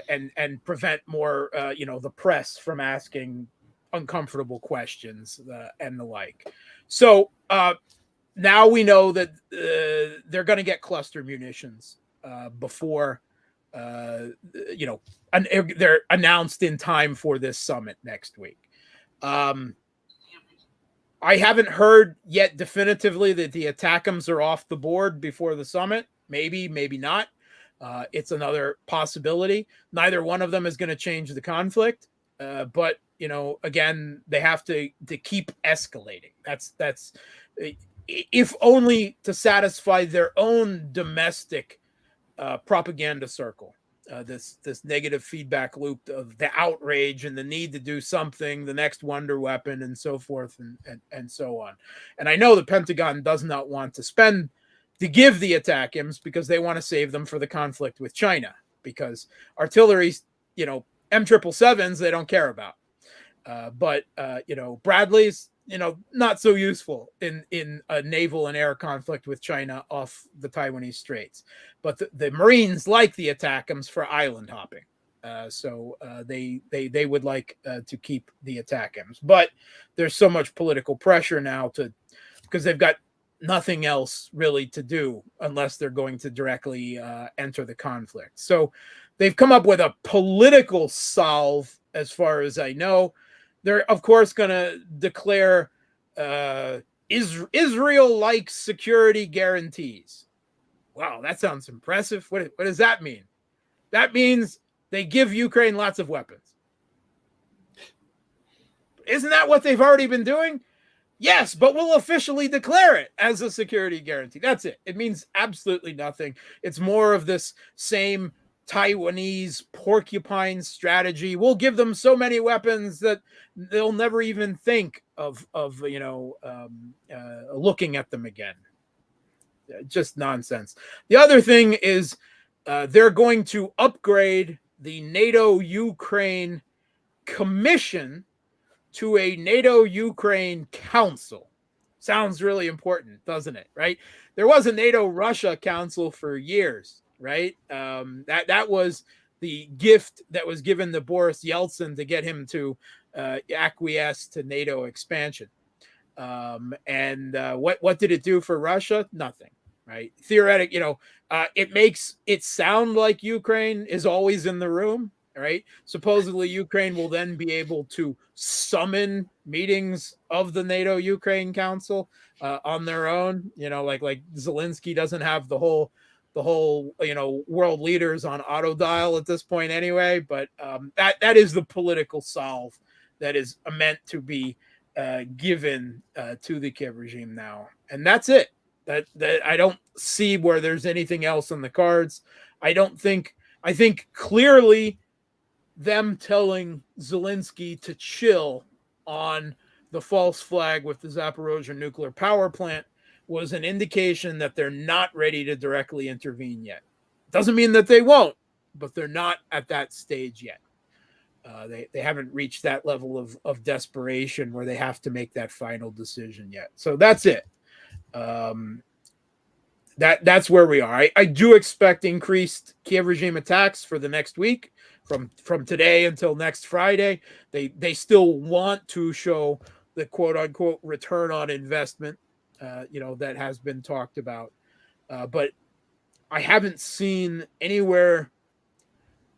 and prevent more, the press from asking uncomfortable questions and the like. So now we know that they're going to get cluster munitions before they're announced in time for this summit next week. I haven't heard yet definitively that the ATACMS are off the board before the summit. Maybe not. It's another possibility. Neither one of them is going to change the conflict, but again, they have to keep escalating. That's if only to satisfy their own domestic propaganda circle. This negative feedback loop of the outrage and the need to do something, the next wonder weapon, and so forth, and so on. And I know the Pentagon does not want to give the ATACMS because they want to save them for the conflict with China, because artillery, M777s they don't care about. But Bradley's, not so useful in a naval and air conflict with China off the Taiwanese Straits. But the Marines like the ATACMS for island hopping. So they would like to keep the ATACMS. But there's so much political pressure now because they've got nothing else really to do unless they're going to directly enter the conflict. So they've come up with a political solve, as far as I know. They're, of course, going to declare Israel-like security guarantees. Wow, that sounds impressive. What does that mean? That means they give Ukraine lots of weapons. Isn't that what they've already been doing? Yes, but we'll officially declare it as a security guarantee. That's it. It means absolutely nothing. It's more of this same Taiwanese porcupine strategy. We'll give them so many weapons that they'll never even think of looking at them again. Just nonsense. The other thing is they're going to upgrade the NATO Ukraine Commission to a NATO Ukraine Council. Sounds really important, doesn't it? Right? There was a NATO Russia Council for years. Right. That was the gift that was given to Boris Yeltsin to get him to acquiesce to NATO expansion. And what did it do for Russia? Nothing. Right. Theoretic, it makes it sound like Ukraine is always in the room. Right. Supposedly Ukraine will then be able to summon meetings of the NATO Ukraine Council on their own. Like Zelensky doesn't have the whole world leaders on auto dial at this point anyway, but that is the political solve that is meant to be given to the Kiev regime now. And that's it. That I don't see where there's anything else on the cards. I think clearly them telling Zelensky to chill on the false flag with the Zaporozhye Nuclear Power Plant was an indication that they're not ready to directly intervene yet. Doesn't mean that they won't, but they're not at that stage yet. They haven't reached that level of desperation where they have to make that final decision yet. So that's it. That's where we are. I do expect increased Kiev regime attacks for the next week, from today until next Friday. They still want to show the quote unquote return on investment that has been talked about. But I haven't seen anywhere.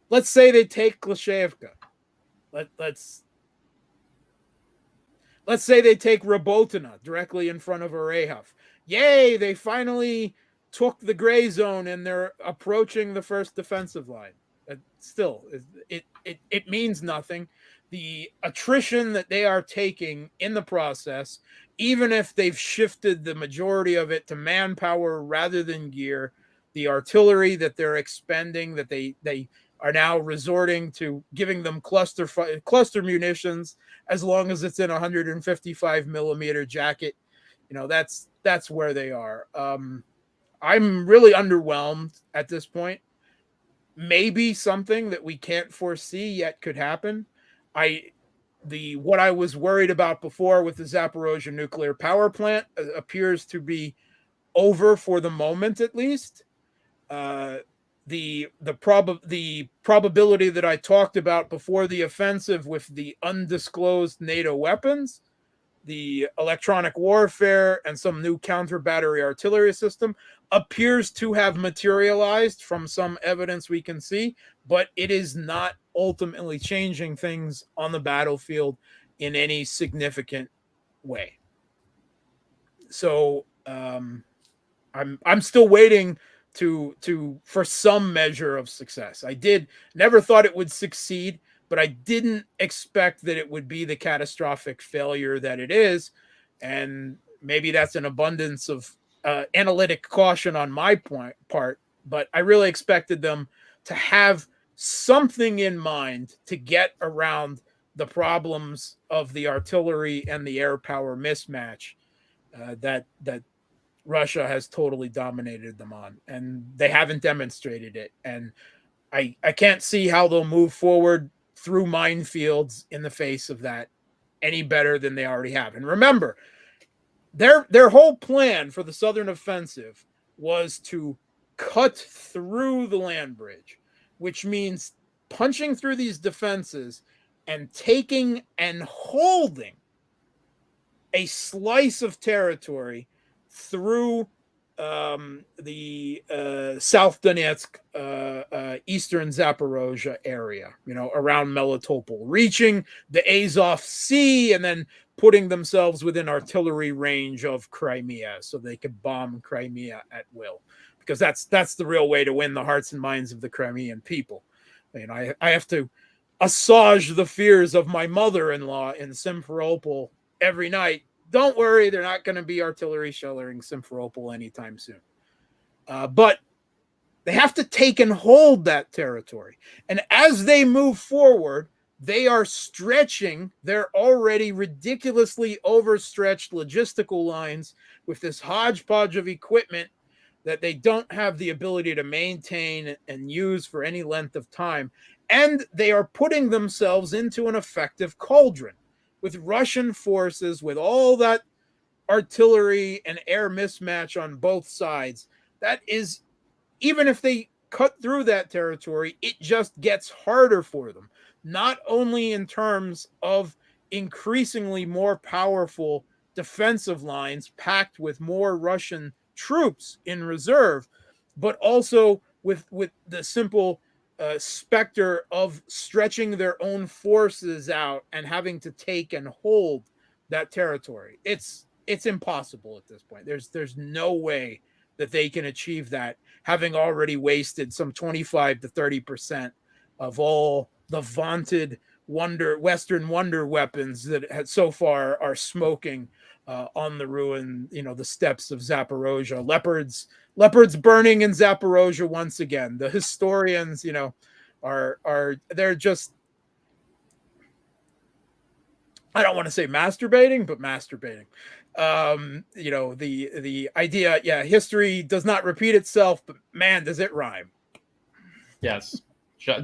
Let's say they take Klashevka. Let's say they take Robotina directly in front of Orehov. Yay, they finally took the gray zone and they're approaching the first defensive line. Still, it means nothing. The attrition that they are taking in the process, even if they've shifted the majority of it to manpower rather than gear, the artillery that they're expending, that they are now resorting to giving them cluster munitions as long as it's in a 155 millimeter jacket. That's where they are. I'm really underwhelmed at this point. Maybe something that we can't foresee yet could happen. What I was worried about before with the Zaporozhye Nuclear Power Plant appears to be over for the moment, at least. The probability that I talked about before the offensive with the undisclosed NATO weapons, the electronic warfare, and some new counter battery artillery system appears to have materialized from some evidence we can see, but it is not ultimately changing things on the battlefield in any significant way. So I'm still waiting for some measure of success. Never thought it would succeed, but I didn't expect that it would be the catastrophic failure that it is. And maybe that's an abundance of analytic caution on my part, but I really expected them to have something in mind to get around the problems of the artillery and the air power mismatch that Russia has totally dominated them on, and they haven't demonstrated it. And I can't see how they'll move forward through minefields in the face of that any better than they already have. And remember, their whole plan for the Southern offensive was to cut through the land bridge, which means punching through these defenses and taking and holding a slice of territory through the South Donetsk, Eastern Zaporozhye area, around Melitopol, reaching the Azov Sea and then putting themselves within artillery range of Crimea so they could bomb Crimea at will. Because that's the real way to win the hearts and minds of the Crimean people. I have to assuage the fears of my mother-in-law in Simferopol every night. Don't worry, they're not going to be artillery shelling Simferopol anytime soon. But they have to take and hold that territory. And as they move forward, they are stretching their already ridiculously overstretched logistical lines with this hodgepodge of equipment that they don't have the ability to maintain and use for any length of time. And they are putting themselves into an effective cauldron with Russian forces, with all that artillery and air mismatch on both sides. That is, even if they cut through that territory, it just gets harder for them, not only in terms of increasingly more powerful defensive lines packed with more Russian troops in reserve, but also with the simple specter of stretching their own forces out and having to take and hold that territory. It's impossible at this point. There's no way that they can achieve that, having already wasted some 25 to 30% of all the vaunted Western wonder weapons that so far are smoking on the ruin, the steppes of Zaporozhye. Leopards burning in Zaporozhye once again. The historians, they're just, I don't want to say masturbating, but masturbating. The idea, history does not repeat itself, but man, does it rhyme. Yes.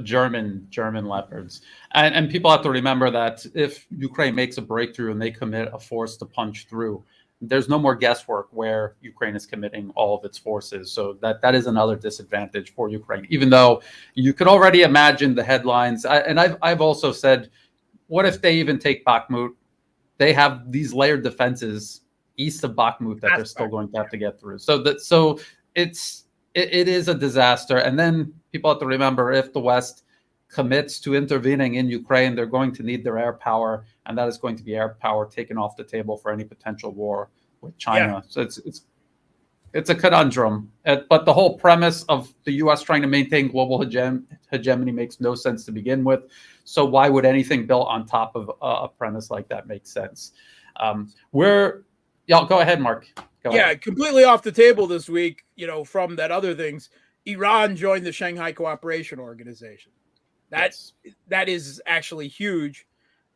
German leopards. And people have to remember that if Ukraine makes a breakthrough and they commit a force to punch through, there's no more guesswork where Ukraine is committing all of its forces. So that is another disadvantage for Ukraine, even though you could already imagine the headlines. I've also said, what if they even take Bakhmut? They have these layered defenses east of Bakhmut that they're still going to have to get through. So it is a disaster. And then people have to remember, if the West commits to intervening in Ukraine, they're going to need their air power, and that is going to be air power taken off the table for any potential war with China. Yeah. So it's a conundrum. But the whole premise of the U.S. trying to maintain global hegemony makes no sense to begin with. So why would anything built on top of a premise like that make sense? Go ahead, Mark. Go ahead. Completely off the table this week, from that other things, Iran joined the Shanghai Cooperation Organization. That is actually huge.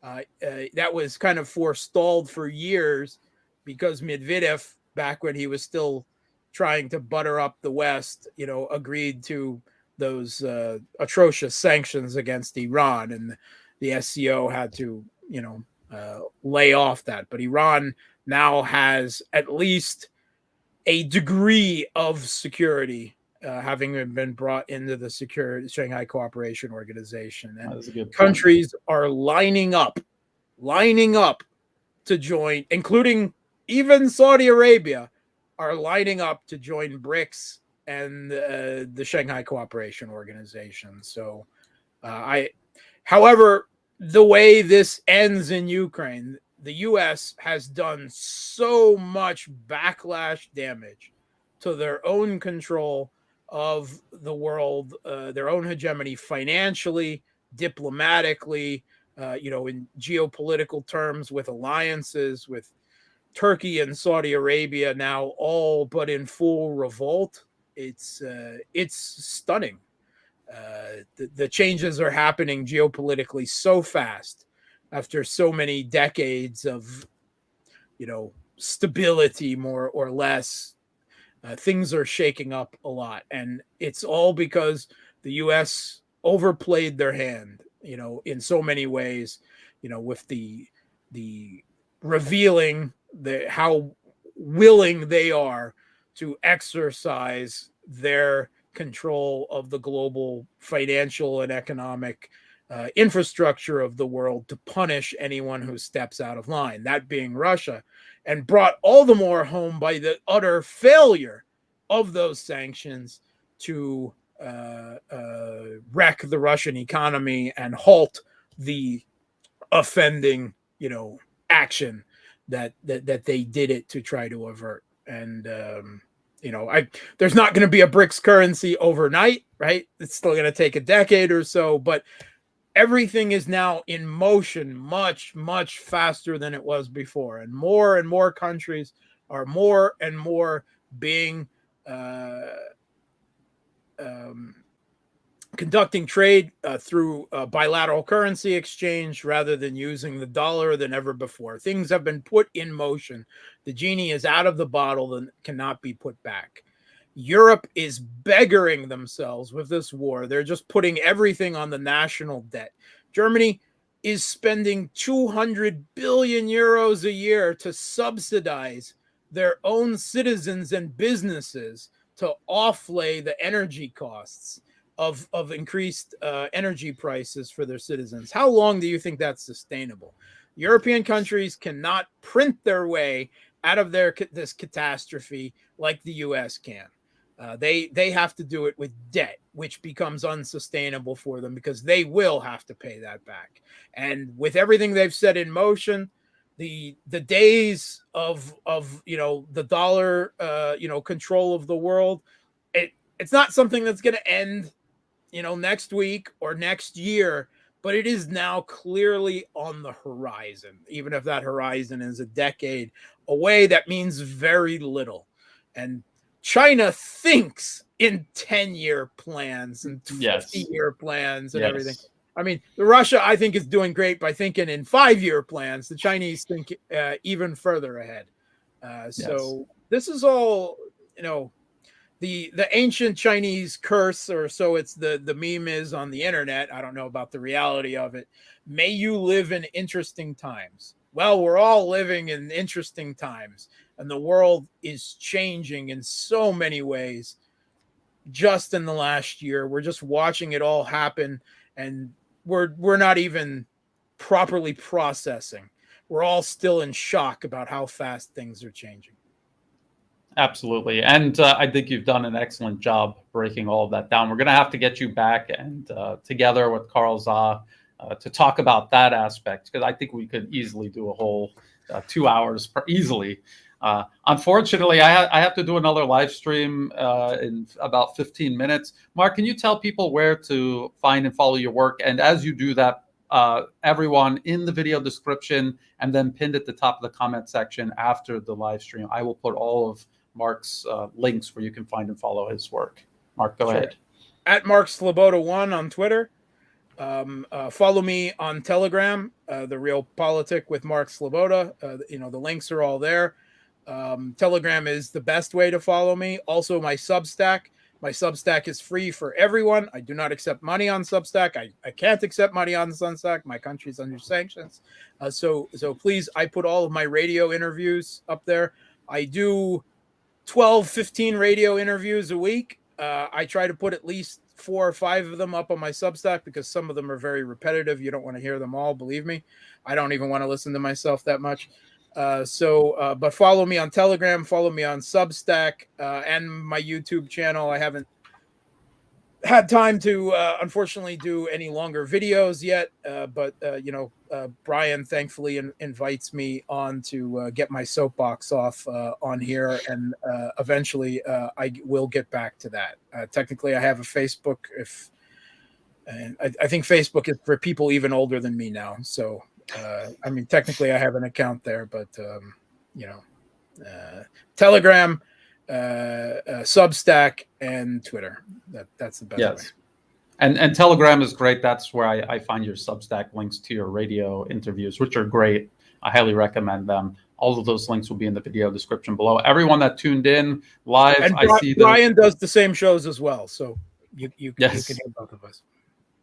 That was kind of forestalled for years because Medvedev, back when he was still trying to butter up the West, agreed to those atrocious sanctions against Iran, and the SCO had to, lay off that. But Iran now has at least a degree of security, having been brought into the Shanghai Cooperation Organization. And countries are lining up to join, including even Saudi Arabia, are lining up to join BRICS and the Shanghai Cooperation Organization. So, however, the way this ends in Ukraine, the U.S. has done so much backlash damage to their own control of the world, their own hegemony financially, diplomatically, in geopolitical terms, with alliances with Turkey and Saudi Arabia now all but in full revolt. It's stunning. The changes are happening geopolitically so fast after so many decades of, stability, more or less. Things are shaking up a lot, and it's all because the U.S. overplayed their hand, in so many ways, with the revealing how willing they are to exercise their control of the global financial and economic infrastructure of the world to punish anyone who steps out of line, that being Russia, and brought all the more home by the utter failure of those sanctions to wreck the Russian economy and halt the offending, action that they did it to try to avert. And there's not going to be a BRICS currency overnight, right? It's still going to take a decade or so, but everything is now in motion much, much faster than it was before. And more countries are more and more being conducting trade through bilateral currency exchange rather than using the dollar than ever before. Things have been put in motion. The genie is out of the bottle and cannot be put back. Europe is beggaring themselves with this war. They're just putting everything on the national debt. Germany is spending 200 billion euros a year to subsidize their own citizens and businesses to offlay the energy costs of increased energy prices for their citizens. How long do you think that's sustainable? European countries cannot print their way out of this catastrophe like the U.S. can. They have to do it with debt, which becomes unsustainable for them because they will have to pay that back. And with everything they've set in motion, the days of the dollar control of the world, it's not something that's going to end next week or next year, but it is now clearly on the horizon. Even if that horizon is a decade away, that means very little. And China thinks in 10-year plans and 50-year plans and everything. I mean, Russia, I think, is doing great by thinking in 5-year plans. The Chinese think even further ahead. So this is all, the ancient Chinese curse, or so it's the meme is on the internet. I don't know about the reality of it. May you live in interesting times. Well, we're all living in interesting times, and the world is changing in so many ways. Just in the last year, we're just watching it all happen, and we're not even properly processing. We're all still in shock about how fast things are changing. Absolutely. And I think you've done an excellent job breaking all of that down. We're going to have to get you back and together with Carl Za to talk about that aspect, because I think we could easily do a whole 2 hours easily Unfortunately, I have to do another live stream in about 15 minutes. Mark, can you tell people where to find and follow your work? And as you do that, everyone, in the video description and then pinned at the top of the comment section after the live stream, I will put all of Mark's links where you can find and follow his work. Mark, go ahead. At Mark Sleboda 1 on Twitter. Follow me on Telegram, The Real Politic with Mark Sleboda. The links are all there. Telegram is the best way to follow me. Also, my Substack. My Substack is free for everyone. I do not accept money on Substack. I can't accept money on Substack. My country's under sanctions. So please, I put all of my radio interviews up there. I do 12, 15 radio interviews a week. I try to put at least 4 or 5 of them up on my Substack because some of them are very repetitive. You don't want to hear them all, believe me. I don't even want to listen to myself that much. But follow me on Telegram, follow me on Substack, and my YouTube channel. I haven't had time to, unfortunately, do any longer videos yet. But Brian thankfully invites me on to get my soapbox off on here. And eventually I will get back to that. Technically, I have a Facebook. And I think Facebook is for people even older than me now. So, technically I have an account there, but, Telegram, Substack, and Twitter. That's the best way. And Telegram is great. That's where I find your Substack links to your radio interviews, which are great. I highly recommend them. All of those links will be in the video description below. Everyone that tuned in live, and I see that Brian does the same shows as well. So you can hear both of us.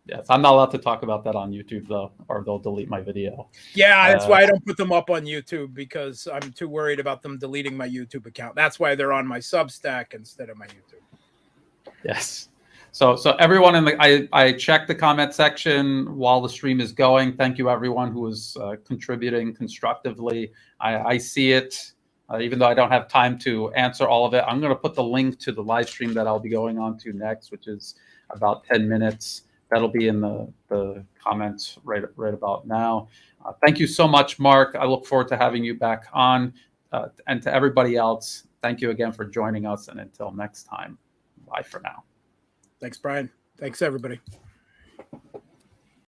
Yes, I'm not allowed to talk about that on YouTube, though, or they'll delete my video. Yeah, that's why I don't put them up on YouTube, because I'm too worried about them deleting my YouTube account. That's why they're on my Substack instead of my YouTube. Yes. So everyone I checked the comment section while the stream is going. Thank you, everyone who is contributing constructively. I see it, even though I don't have time to answer all of it. I'm going to put the link to the live stream that I'll be going on to next, which is about 10 minutes. That'll be in the comments right about now. Thank you so much, Mark. I look forward to having you back on. And to everybody else, thank you again for joining us. And until next time, bye for now. Thanks, Brian. Thanks, everybody.